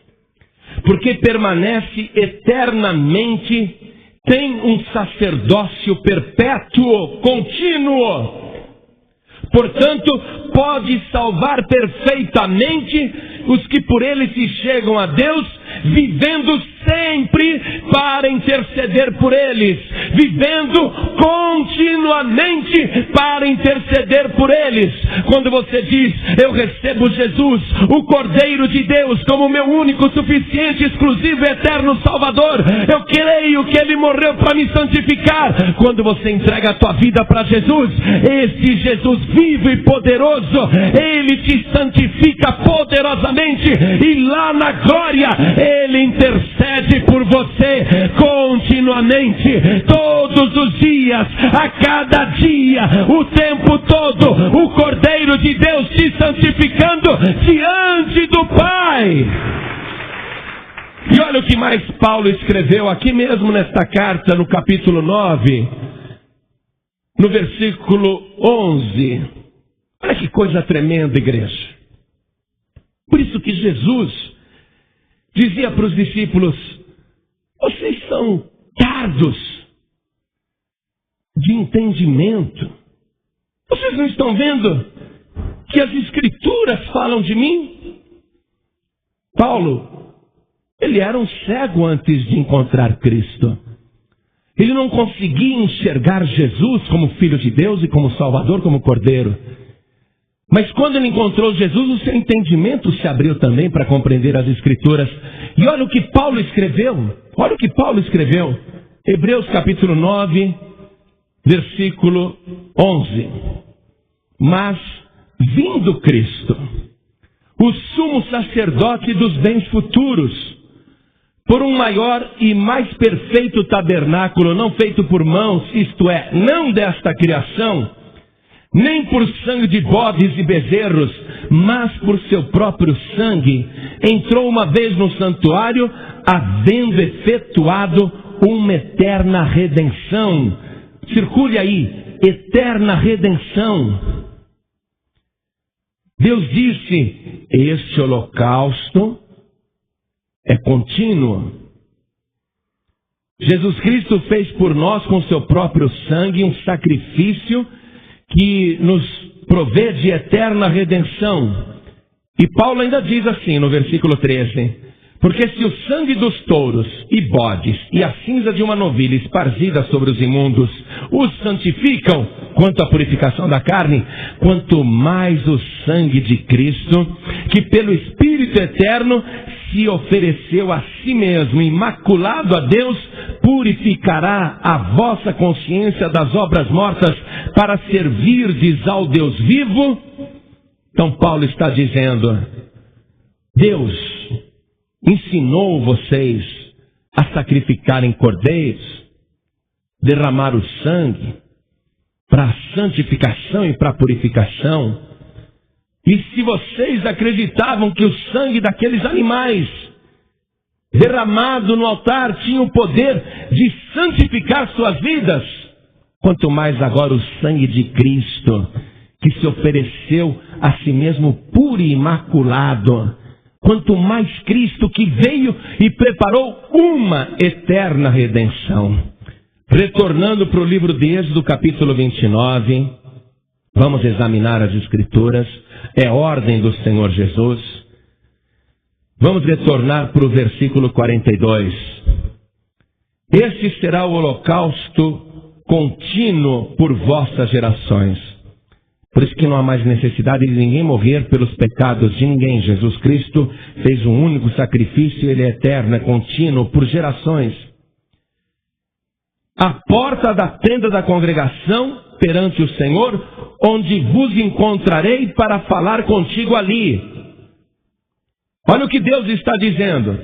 porque permanece eternamente, tem um sacerdócio perpétuo, contínuo. Portanto, pode salvar perfeitamente os que por ele se chegam a Deus, vivendo sempre para interceder por eles, vivendo continuamente para interceder por eles. Quando você diz, eu recebo Jesus, o Cordeiro de Deus, como meu único, suficiente, exclusivo e eterno Salvador, eu creio que Ele morreu para me santificar. Quando você entrega a tua vida para Jesus, esse Jesus vivo e poderoso, Ele te santifica poderosamente, e lá na glória Ele intercede por você continuamente, todos os dias, a cada dia, o tempo todo, o Cordeiro de Deus te santificando diante do Pai. E olha o que mais Paulo escreveu aqui mesmo nesta carta, no capítulo 9, no versículo 11. Olha que coisa tremenda, igreja. Por isso que Jesus dizia para os discípulos, vocês são tardos de entendimento. Vocês não estão vendo que as Escrituras falam de mim? Paulo, ele era um cego antes de encontrar Cristo. Ele não conseguia enxergar Jesus como Filho de Deus e como Salvador, como Cordeiro. Mas quando ele encontrou Jesus, o seu entendimento se abriu também para compreender as Escrituras. E olha o que Paulo escreveu. Olha o que Paulo escreveu. Hebreus capítulo 9, versículo 11. Mas, vindo Cristo, o sumo sacerdote dos bens futuros, por um maior e mais perfeito tabernáculo, não feito por mãos, isto é, não desta criação, nem por sangue de bodes e bezerros, mas por seu próprio sangue, entrou uma vez no santuário, havendo efetuado uma eterna redenção. Circule aí, eterna redenção. Deus disse, este holocausto é contínuo. Jesus Cristo fez por nós com seu próprio sangue um sacrifício que nos provê de eterna redenção. E Paulo ainda diz assim no versículo 13: porque se o sangue dos touros e bodes e a cinza de uma novilha esparzida sobre os imundos os santificam quanto à purificação da carne, quanto mais o sangue de Cristo, que pelo Espírito eterno se ofereceu a si mesmo, imaculado a Deus, purificará a vossa consciência das obras mortas para servirdes ao Deus vivo. Então Paulo está dizendo, Deus ensinou vocês a sacrificarem cordeiros, derramar o sangue para a santificação e para a purificação. E se vocês acreditavam que o sangue daqueles animais derramado no altar tinha o poder de santificar suas vidas, quanto mais agora o sangue de Cristo, que se ofereceu a si mesmo puro e imaculado, quanto mais Cristo que veio e preparou uma eterna redenção. Retornando para o livro de Êxodo, capítulo 29, vamos examinar as Escrituras, é ordem do Senhor Jesus. Vamos retornar para o versículo 42. Este será o holocausto contínuo por vossas gerações. Por isso que não há mais necessidade de ninguém morrer pelos pecados de ninguém. Jesus Cristo fez um único sacrifício, ele é eterno, é contínuo, por gerações. A porta da tenda da congregação perante o Senhor, onde vos encontrarei para falar contigo ali. Olha o que Deus está dizendo.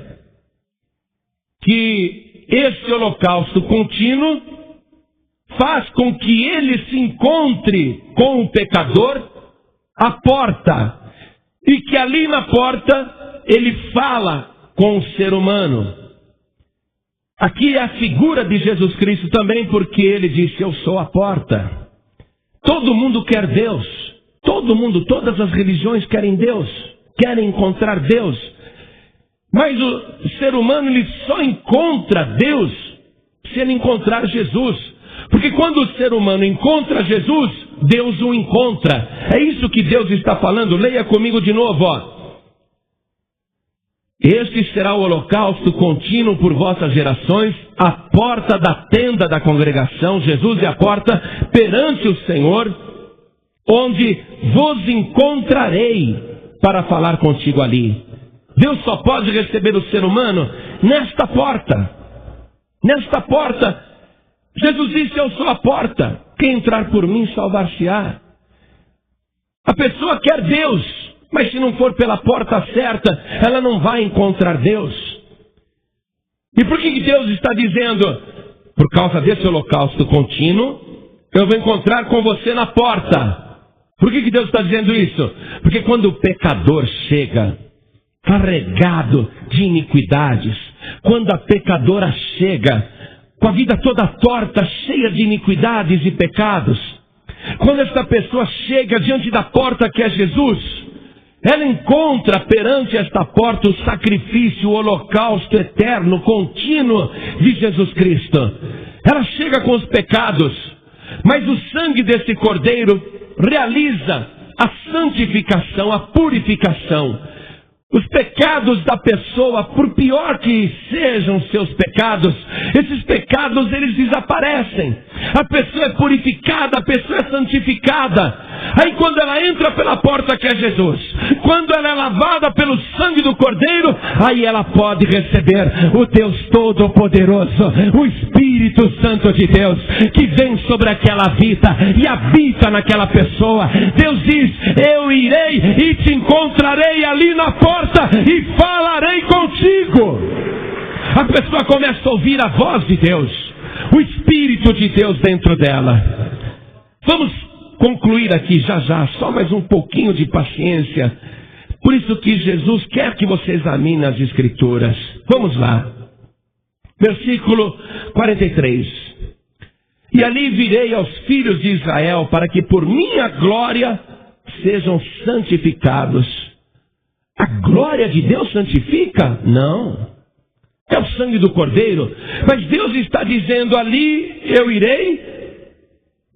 Que esse holocausto contínuo faz com que ele se encontre com o pecador à porta. E que ali na porta ele fala com o ser humano. Aqui é a figura de Jesus Cristo também, porque ele disse, eu sou a porta. Todo mundo quer Deus. Todo mundo, todas as religiões querem Deus. Querem encontrar Deus. Mas o ser humano ele só encontra Deus se ele encontrar Jesus. Porque quando o ser humano encontra Jesus, Deus o encontra. É isso que Deus está falando. Leia comigo de novo, ó. Este será o holocausto contínuo por vossas gerações, a porta da tenda da congregação, Jesus é a porta, perante o Senhor, onde vos encontrarei para falar contigo ali. Deus só pode receber o ser humano nesta porta. Nesta porta. Jesus disse, eu sou a porta. Quem entrar por mim salvar-se-á. A pessoa quer Deus. Mas se não for pela porta certa, ela não vai encontrar Deus. E por que Deus está dizendo? Por causa desse holocausto contínuo, eu vou encontrar com você na porta. Por que Deus está dizendo isso? Porque quando o pecador chega, carregado de iniquidades, quando a pecadora chega, com a vida toda torta, cheia de iniquidades e pecados, quando esta pessoa chega diante da porta que é Jesus, ela encontra perante esta porta o sacrifício, o holocausto eterno, contínuo de Jesus Cristo. Ela chega com os pecados, mas o sangue desse cordeiro realiza a santificação, a purificação. Os pecados da pessoa, por pior que sejam seus pecados, esses pecados eles desaparecem. A pessoa é purificada, a pessoa é santificada. Aí quando ela entra pela porta que é Jesus, quando ela é lavada pelo sangue do Cordeiro, aí ela pode receber o Deus Todo-Poderoso, o Espírito Santo de Deus, que vem sobre aquela vida e habita naquela pessoa. Deus diz: eu irei e te encontrarei ali na porta e falarei contigo. A pessoa começa a ouvir a voz de Deus, o Espírito de Deus dentro dela. Vamos concluir aqui já, só mais um pouquinho de paciência. Por isso que Jesus quer que você examine as Escrituras. Vamos lá. Versículo 43. E ali virei aos filhos de Israel, para que por minha glória sejam santificados. A glória de Deus santifica? Não. É o sangue do Cordeiro. Mas Deus está dizendo: ali eu irei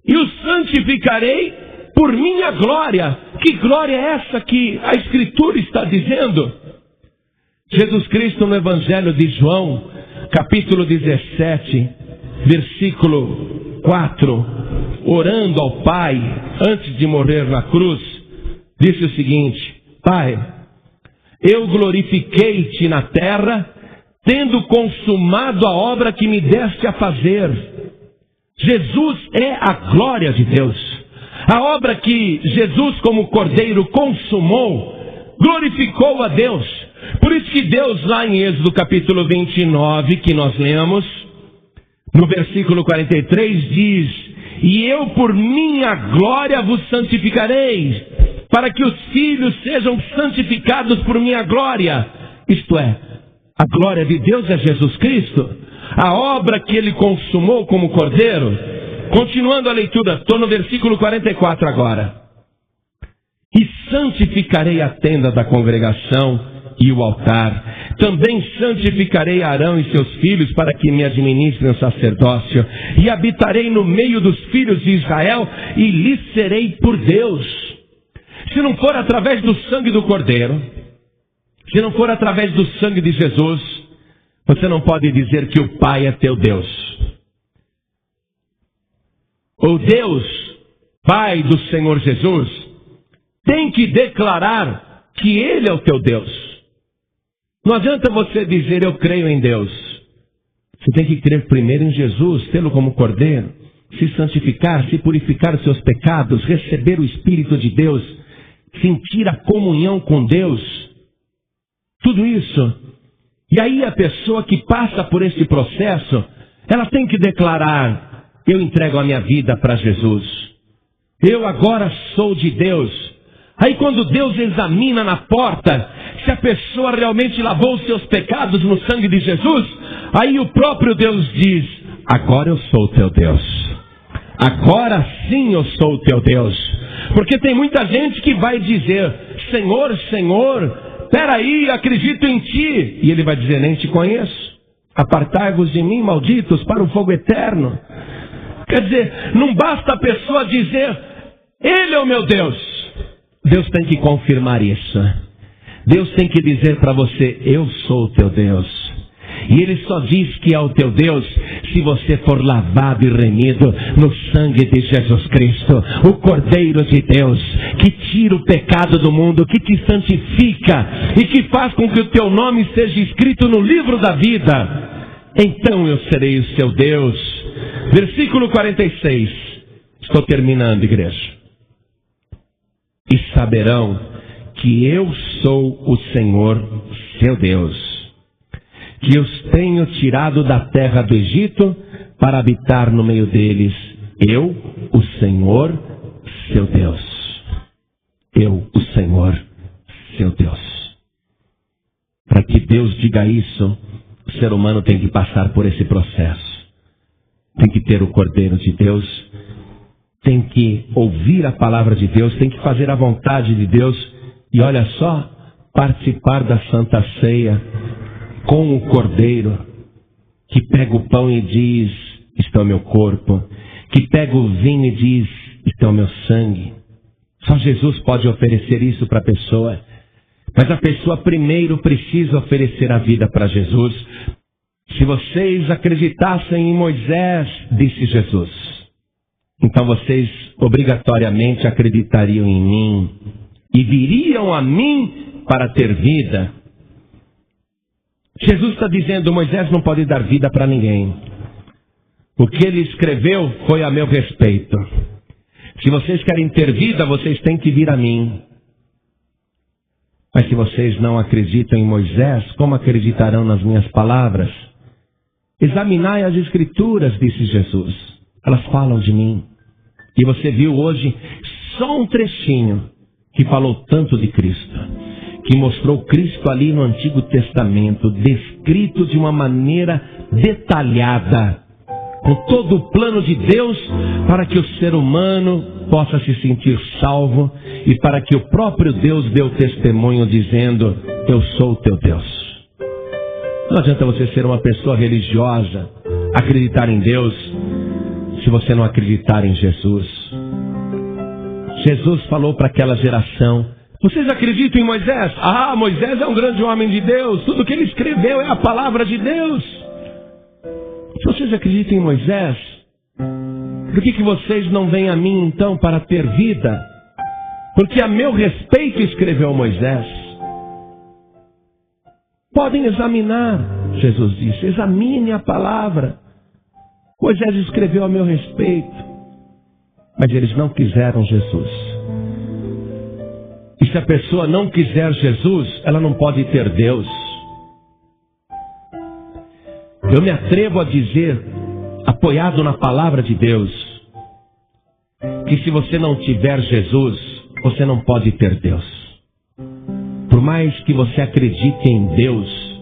e os santificarei por minha glória. Que glória é essa que a Escritura está dizendo? Jesus Cristo, no Evangelho de João, capítulo 17, versículo 4, orando ao Pai, antes de morrer na cruz, disse o seguinte: Pai, eu glorifiquei-te na terra, tendo consumado a obra que me deste a fazer. Jesus é a glória de Deus. A obra que Jesus, como Cordeiro, consumou, glorificou a Deus. Por isso que Deus, lá em Êxodo capítulo 29, que nós lemos, no versículo 43, diz: e eu por minha glória vos santificarei, para que os filhos sejam santificados por minha glória. Isto é, a glória de Deus é Jesus Cristo, a obra que Ele consumou como Cordeiro. Continuando a leitura, estou no versículo 44 agora. E santificarei a tenda da congregação e o altar. Também santificarei Arão e seus filhos, para que me administrem o sacerdócio. E habitarei no meio dos filhos de Israel, e lhes serei por Deus. Se não for através do sangue do Cordeiro, se não for através do sangue de Jesus, você não pode dizer que o Pai é teu Deus. O Deus, Pai do Senhor Jesus, tem que declarar que Ele é o teu Deus. Não adianta você dizer: eu creio em Deus. Você tem que crer primeiro em Jesus, tê-lo como Cordeiro, se santificar, se purificar dos seus pecados, receber o Espírito de Deus, sentir a comunhão com Deus. Tudo isso. E aí a pessoa que passa por esse processo, ela tem que declarar: eu entrego a minha vida para Jesus. Eu agora sou de Deus. Aí quando Deus examina na porta, se a pessoa realmente lavou os seus pecados no sangue de Jesus, aí o próprio Deus diz: agora eu sou o teu Deus. Agora sim eu sou o teu Deus. Porque tem muita gente que vai dizer: Senhor, Senhor, peraí, acredito em ti. E Ele vai dizer: nem te conheço. Apartai-vos de mim, malditos, para o fogo eterno. Quer dizer, não basta a pessoa dizer: Ele é o meu Deus. Deus tem que confirmar isso. Deus tem que dizer para você: eu sou o teu Deus. E Ele só diz que é o teu Deus se você for lavado e remido no sangue de Jesus Cristo, o Cordeiro de Deus, que tira o pecado do mundo, que te santifica e que faz com que o teu nome seja escrito no livro da vida. Então eu serei o seu Deus. Versículo 46. Estou terminando, igreja. E saberão que eu sou o Senhor, seu Deus, que os tenho tirado da terra do Egito para habitar no meio deles. Eu, o Senhor, seu Deus. Eu, o Senhor, seu Deus. Para que Deus diga isso, o ser humano tem que passar por esse processo. Tem que ter o Cordeiro de Deus, tem que ouvir a palavra de Deus, tem que fazer a vontade de Deus. E olha só, participar da Santa Ceia com o Cordeiro, que pega o pão e diz: isto é o meu corpo, que pega o vinho e diz: isto é o meu sangue. Só Jesus pode oferecer isso para a pessoa. Mas a pessoa primeiro precisa oferecer a vida para Jesus. Se vocês acreditassem em Moisés, disse Jesus, então vocês obrigatoriamente acreditariam em mim e viriam a mim para ter vida. Jesus está dizendo: Moisés não pode dar vida para ninguém. O que ele escreveu foi a meu respeito. Se vocês querem ter vida, vocês têm que vir a mim. Mas se vocês não acreditam em Moisés, como acreditarão nas minhas palavras? Examinai as Escrituras, disse Jesus. Elas falam de mim. E você viu hoje só um trechinho que falou tanto de Cristo, que mostrou Cristo ali no Antigo Testamento, descrito de uma maneira detalhada, com todo o plano de Deus para que o ser humano possa se sentir salvo e para que o próprio Deus dê o testemunho dizendo: eu sou o teu Deus. Não adianta você ser uma pessoa religiosa, acreditar em Deus, se você não acreditar em Jesus. Jesus falou para aquela geração: vocês acreditam em Moisés? Ah, Moisés é um grande homem de Deus, tudo que ele escreveu é a palavra de Deus. Se vocês acreditam em Moisés, por que vocês não vêm a mim então para ter vida? Porque a meu respeito escreveu Moisés. Podem examinar, Jesus disse, examine a palavra. Moisés escreveu a meu respeito, mas eles não quiseram Jesus. E se a pessoa não quiser Jesus, ela não pode ter Deus. Eu me atrevo a dizer, apoiado na palavra de Deus, que se você não tiver Jesus, você não pode ter Deus. Por mais que você acredite em Deus,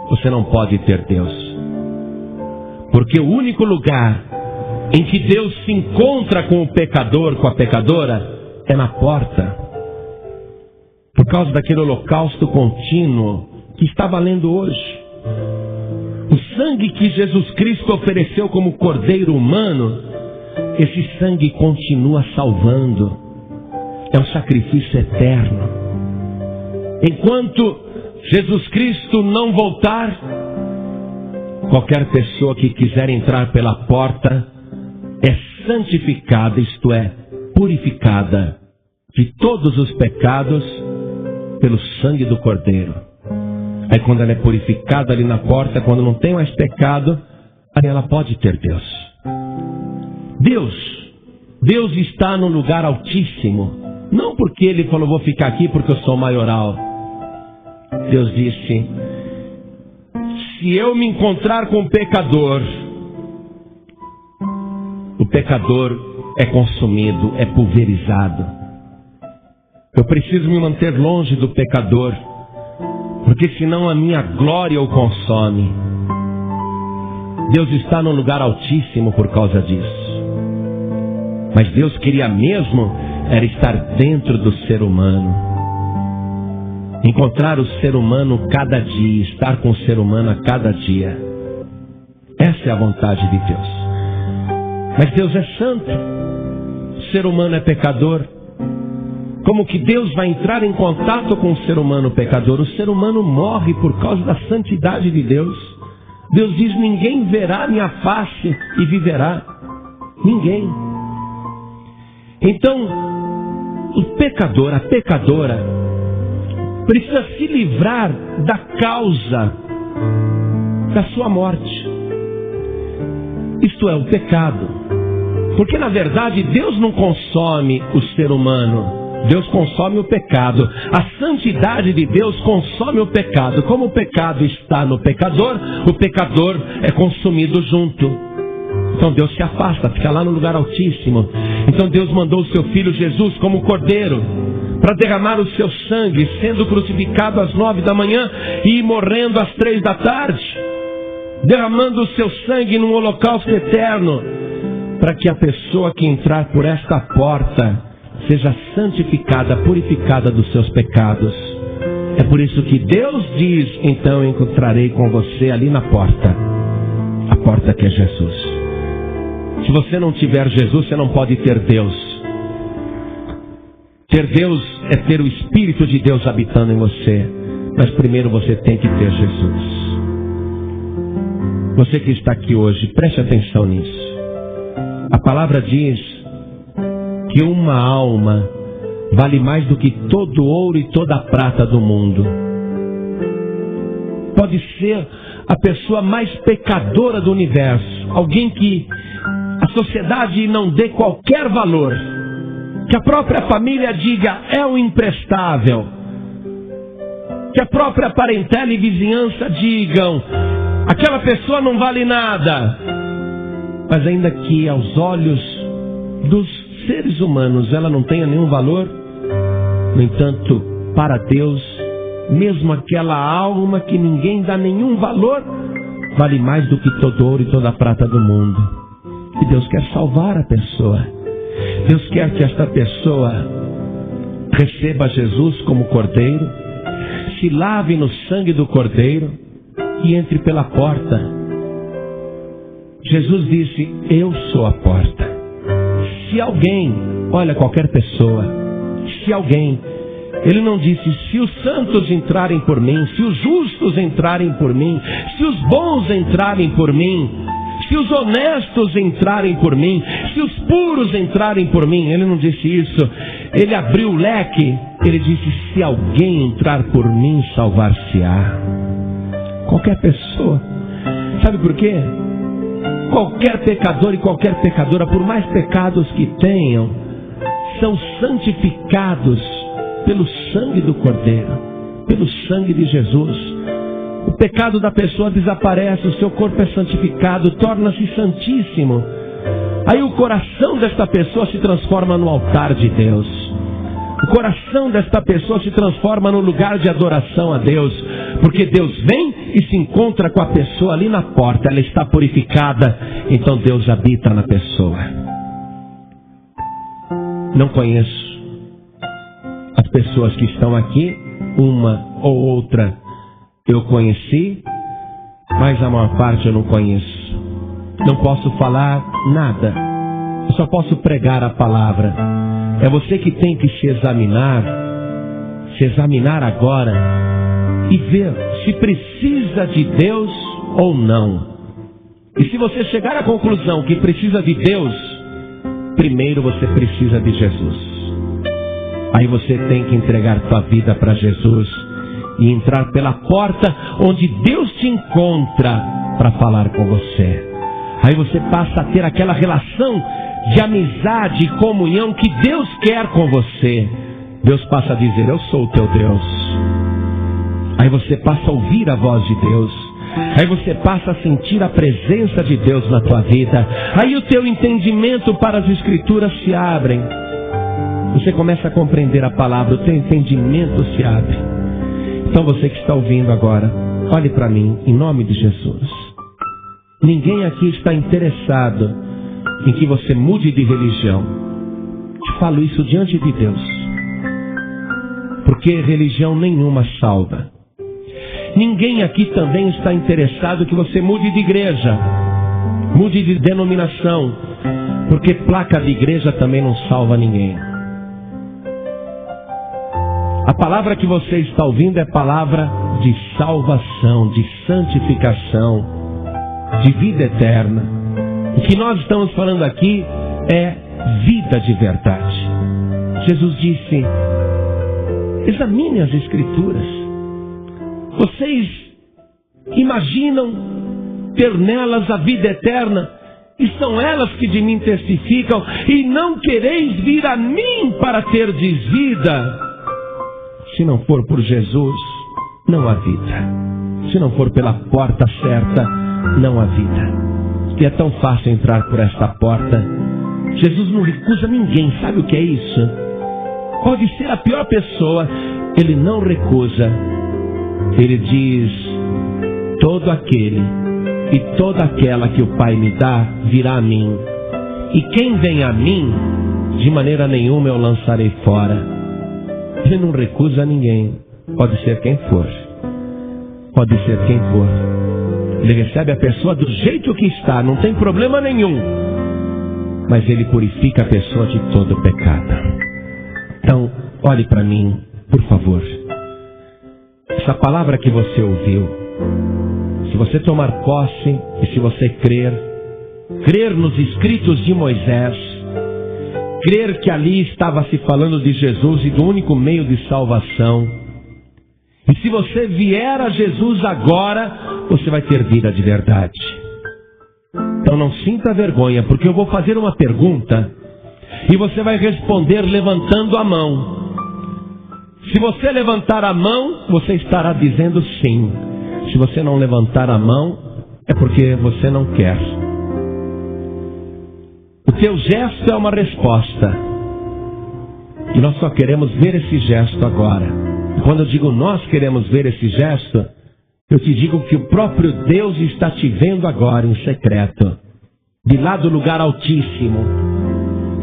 você não pode ter Deus. Porque o único lugar em que Deus se encontra com o pecador, com a pecadora, é na porta. Por causa daquele holocausto contínuo que está valendo hoje. O sangue que Jesus Cristo ofereceu como cordeiro humano, esse sangue continua salvando. É um sacrifício eterno. Enquanto Jesus Cristo não voltar, qualquer pessoa que quiser entrar pela porta é santificada, isto é, purificada de todos os pecados pelo sangue do cordeiro. Aí quando ela é purificada ali na porta, quando não tem mais pecado, aí ela pode ter Deus. Deus está no lugar altíssimo. Não porque ele falou, vou ficar aqui porque eu sou maioral. Deus disse, se eu me encontrar com o pecador é consumido, é pulverizado. Eu preciso me manter longe do pecador, porque senão a minha glória o consome. Deus está no lugar altíssimo por causa disso. Mas Deus queria mesmo era estar dentro do ser humano. Encontrar o ser humano cada dia, estar com o ser humano a cada dia. Essa é a vontade de Deus. Mas Deus é santo. O ser humano é pecador. Como que Deus vai entrar em contato com o ser humano pecador? O ser humano morre por causa da santidade de Deus. Deus diz, ninguém verá minha face e viverá. Ninguém. Então, o pecador, a pecadora, precisa se livrar da causa da sua morte. Isto é, o pecado. Porque na verdade Deus não consome o ser humano. Deus consome o pecado. A santidade de Deus consome o pecado. Como o pecado está no pecador, o pecador é consumido junto. Então Deus se afasta, fica lá no lugar altíssimo. Então Deus mandou o seu Filho Jesus como cordeiro para derramar o seu sangue, sendo crucificado às 9 da manhã e morrendo às 3 da tarde, derramando o seu sangue num holocausto eterno, para que a pessoa que entrar por esta porta seja santificada, purificada dos seus pecados. É por isso que Deus diz, então eu encontrarei com você ali na porta, a porta que é Jesus. Se você não tiver Jesus, você não pode ter Deus. Ter Deus é ter o Espírito de Deus habitando em você. Mas primeiro você tem que ter Jesus. Você que está aqui hoje, preste atenção nisso. A palavra diz que uma alma vale mais do que todo o ouro e toda a prata do mundo. Pode ser a pessoa mais pecadora do universo, alguém que a sociedade não dê qualquer valor, que a própria família diga é um imprestável, que a própria parentela e vizinhança digam aquela pessoa não vale nada. Mas ainda que aos olhos dos seres humanos ela não tenha nenhum valor, no entanto, para Deus, mesmo aquela alma que ninguém dá nenhum valor, vale mais do que todo ouro e toda a prata do mundo. E Deus quer salvar a pessoa. Deus quer que esta pessoa receba Jesus como Cordeiro, se lave no sangue do Cordeiro e entre pela porta. Jesus disse, eu sou a porta. Se alguém, olha, qualquer pessoa, se alguém, ele não disse, se os santos entrarem por mim, se os justos entrarem por mim, se os bons entrarem por mim, se os honestos entrarem por mim, se os puros entrarem por mim. Ele não disse isso. Ele abriu o leque. Ele disse, se alguém entrar por mim, salvar-se-á. Qualquer pessoa. Sabe por quê? Qualquer pecador e qualquer pecadora, por mais pecados que tenham, são santificados pelo sangue do Cordeiro, pelo sangue de Jesus. O pecado da pessoa desaparece, o seu corpo é santificado, torna-se santíssimo. Aí o coração desta pessoa se transforma no altar de Deus. O coração desta pessoa se transforma no lugar de adoração a Deus. Porque Deus vem e se encontra com a pessoa ali na porta. Ela está purificada, então Deus habita na pessoa. Não conheço as pessoas que estão aqui, uma ou outra eu conheci, mas a maior parte eu não conheço. Não posso falar nada. Eu só posso pregar a palavra. É você que tem que se examinar agora e ver se precisa de Deus ou não. E se você chegar à conclusão que precisa de Deus, primeiro você precisa de Jesus. Aí você tem que entregar sua vida para Jesus e entrar pela porta onde Deus te encontra para falar com você. Aí você passa a ter aquela relação de amizade e comunhão que Deus quer com você. Deus passa a dizer, eu sou o teu Deus. Aí você passa a ouvir a voz de Deus. Aí você passa a sentir a presença de Deus na tua vida. Aí o teu entendimento para as Escrituras se abrem. Você começa a compreender a palavra, o teu entendimento se abre. Então você que está ouvindo agora, olhe para mim, em nome de Jesus. Ninguém aqui está interessado em que você mude de religião. Te falo isso diante de Deus. Porque religião nenhuma salva. Ninguém aqui também está interessado que você mude de igreja, mude de denominação. Porque placa de igreja também não salva ninguém. A palavra que você está ouvindo é palavra de salvação, de santificação, de vida eterna. O que nós estamos falando aqui é vida de verdade. Jesus disse, examine as Escrituras. Vocês imaginam ter nelas a vida eterna, e são elas que de mim testificam, e não quereis vir a mim para terdes vida. Se não for por Jesus, não há vida. Se não for pela porta certa, não há vida. E é tão fácil entrar por esta porta. Jesus não recusa ninguém, sabe o que é isso? Pode ser a pior pessoa, Ele não recusa. Ele diz, todo aquele e toda aquela que o Pai me dá, virá a mim. E quem vem a mim, de maneira nenhuma eu lançarei fora. Ele não recusa ninguém. Pode ser quem for. Pode ser quem for. Ele recebe a pessoa do jeito que está, não tem problema nenhum. Mas Ele purifica a pessoa de todo pecado. Então, olhe para mim, por favor. Essa palavra que você ouviu, se você tomar posse e se você crer, crer nos escritos de Moisés, crer que ali estava se falando de Jesus e do único meio de salvação. E se você vier a Jesus agora, você vai ter vida de verdade. Então não sinta vergonha, porque eu vou fazer uma pergunta e você vai responder levantando a mão. Se você levantar a mão, você estará dizendo sim. Se você não levantar a mão, é porque você não quer. O teu gesto é uma resposta. E nós só queremos ver esse gesto agora. E quando eu digo nós queremos ver esse gesto, eu te digo que o próprio Deus está te vendo agora em secreto, de lá do lugar altíssimo.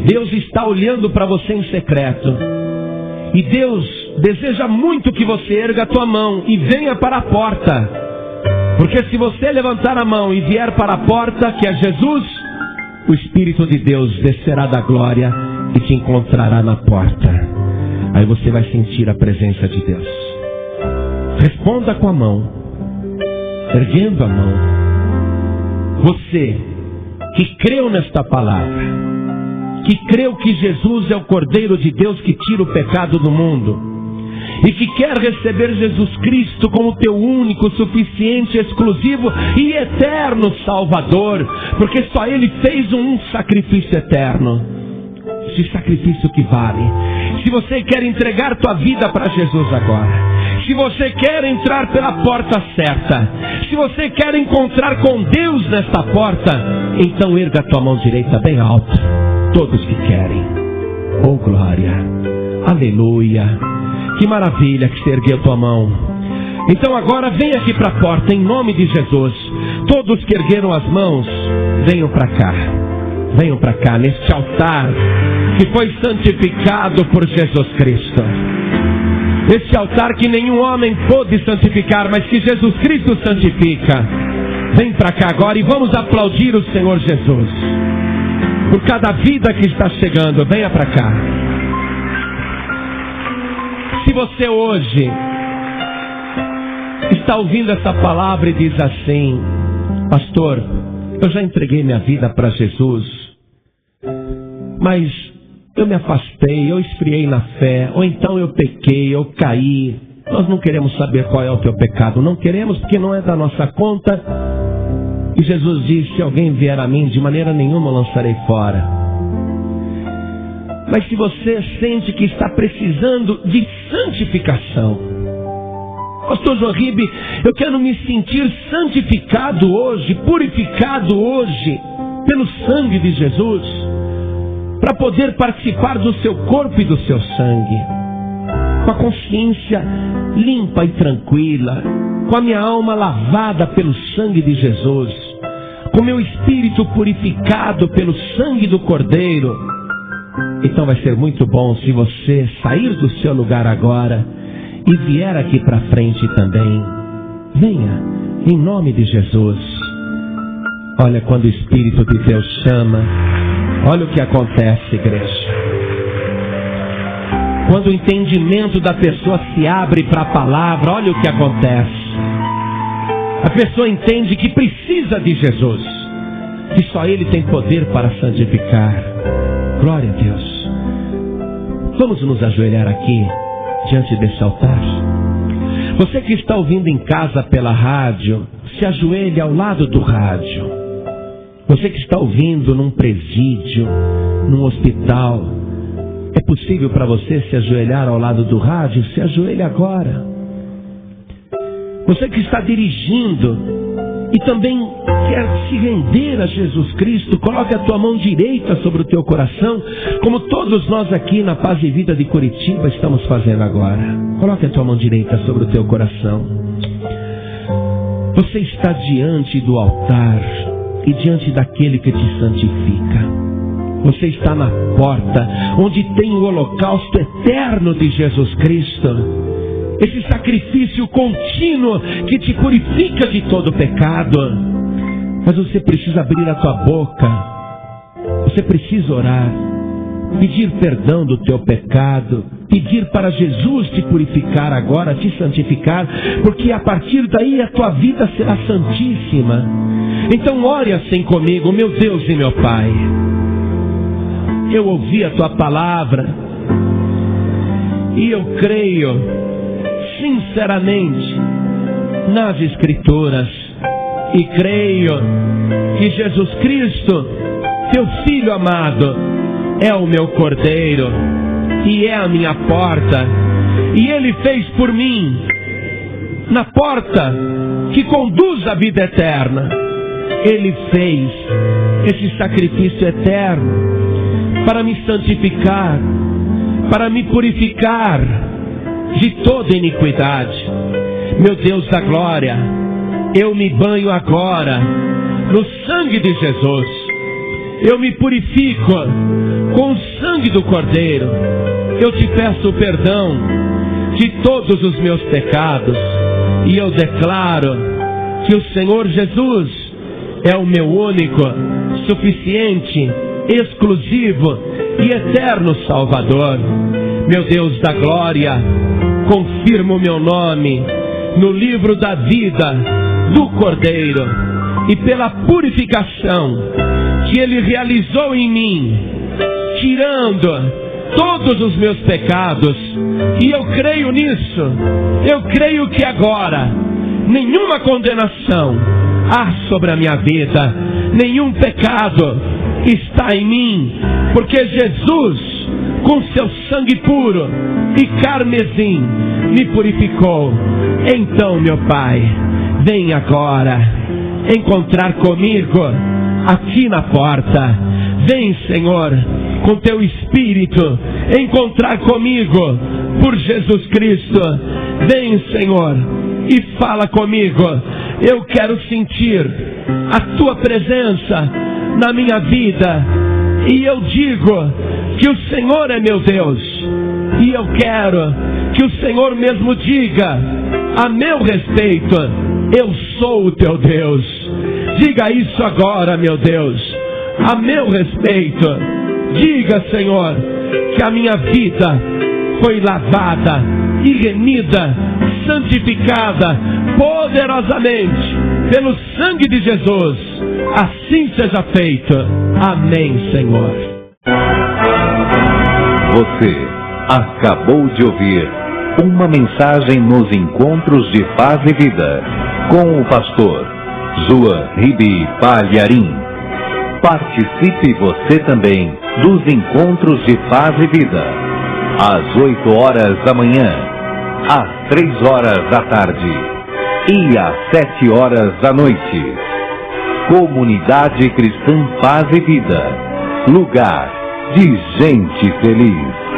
Deus está olhando para você em secreto. E Deus deseja muito que você erga a tua mão e venha para a porta. Porque se você levantar a mão e vier para a porta, que é Jesus, o Espírito de Deus descerá da glória e te encontrará na porta. Aí você vai sentir a presença de Deus. Responda com a mão, erguendo a mão. Você que creu nesta palavra, que creu que Jesus é o Cordeiro de Deus que tira o pecado do mundo, e que quer receber Jesus Cristo como teu único, suficiente, exclusivo e eterno Salvador, porque só Ele fez um sacrifício eterno, esse sacrifício que vale. Se você quer entregar tua vida para Jesus agora, se você quer entrar pela porta certa, se você quer encontrar com Deus nesta porta, então erga a tua mão direita bem alta. Todos que querem. Oh glória, aleluia, que maravilha que você ergueu tua mão. Então agora vem aqui para a porta em nome de Jesus. Todos que ergueram as mãos, venham para cá. Venham para cá, neste altar que foi santificado por Jesus Cristo. Este altar que nenhum homem pôde santificar, mas que Jesus Cristo santifica. Vem para cá agora e vamos aplaudir o Senhor Jesus por cada vida que está chegando. Venha para cá. Se você hoje está ouvindo essa palavra e diz assim: pastor, eu já entreguei minha vida para Jesus, mas eu me afastei, eu esfriei na fé, ou então eu pequei, eu caí. Nós não queremos saber qual é o teu pecado, não queremos, porque não é da nossa conta. E Jesus disse: se alguém vier a mim, de maneira nenhuma eu lançarei fora. Mas se você sente que está precisando de santificação, pastor João Ribe, eu quero me sentir santificado hoje, purificado hoje, pelo sangue de Jesus, para poder participar do seu corpo e do seu sangue, com a consciência limpa e tranquila, com a minha alma lavada pelo sangue de Jesus, com meu espírito purificado pelo sangue do Cordeiro. Então vai ser muito bom se você sair do seu lugar agora e vier aqui para frente também. Venha, em nome de Jesus. Olha, quando o Espírito de Deus chama, olha o que acontece, igreja. Quando o entendimento da pessoa se abre para a palavra, olha o que acontece. A pessoa entende que precisa de Jesus, que só Ele tem poder para santificar. Glória a Deus. Vamos nos ajoelhar aqui, diante desse altar. Você que está ouvindo em casa pela rádio, se ajoelhe ao lado do rádio. Você que está ouvindo num presídio, num hospital, é possível para você se ajoelhar ao lado do rádio? Se ajoelhe agora. Você que está dirigindo e também quer se render a Jesus Cristo, coloque a tua mão direita sobre o teu coração, como todos nós aqui na Paz e Vida de Curitiba estamos fazendo agora. Coloque a tua mão direita sobre o teu coração. Você está diante do altar e diante daquele que te santifica. Você está na porta onde tem o holocausto eterno de Jesus Cristo, esse sacrifício contínuo que te purifica de todo pecado. Mas você precisa abrir a tua boca, você precisa orar, pedir perdão do teu pecado, pedir para Jesus te purificar agora, te santificar, porque a partir daí a tua vida será santíssima. Então ore assim comigo, meu Deus e meu Pai. Eu ouvi a Tua palavra e eu creio sinceramente nas Escrituras e creio que Jesus Cristo, Teu Filho amado, é o meu Cordeiro e é a minha porta, e Ele fez por mim na porta que conduz à vida eterna. Ele fez esse sacrifício eterno para me santificar, para me purificar de toda iniquidade. Meu Deus da glória, eu me banho agora no sangue de Jesus. Eu me purifico com o sangue do Cordeiro. Eu te peço perdão de todos os meus pecados. E eu declaro que o Senhor Jesus é o meu único, suficiente, exclusivo e eterno Salvador. Meu Deus da glória, confirma o meu nome no livro da vida do Cordeiro, e pela purificação que Ele realizou em mim, tirando todos os meus pecados, e eu creio nisso. Eu creio que agora nenhuma condenação há sobre a minha vida, nenhum pecado está em mim, porque Jesus, com seu sangue puro e carmesim, me purificou. Então, meu Pai, vem agora encontrar comigo aqui na porta. Vem, Senhor, com Teu Espírito, encontrar comigo por Jesus Cristo. Vem, Senhor, e fala comigo. Eu quero sentir a Tua presença na minha vida, e eu digo que o Senhor é meu Deus, e eu quero que o Senhor mesmo diga a meu respeito: eu sou o Teu Deus. Diga isso agora, meu Deus, a meu respeito. Diga, Senhor, que a minha vida foi lavada e remida, santificada poderosamente pelo sangue de Jesus. Assim seja feito. Amém, Senhor. Você acabou de ouvir uma mensagem nos Encontros de Paz e Vida com o pastor João Ribe Palharim. Participe você também dos Encontros de Paz e Vida, às 8 horas da manhã, às 3 horas da tarde e às 7 horas da noite. Comunidade Cristã Paz e Vida, lugar de gente feliz.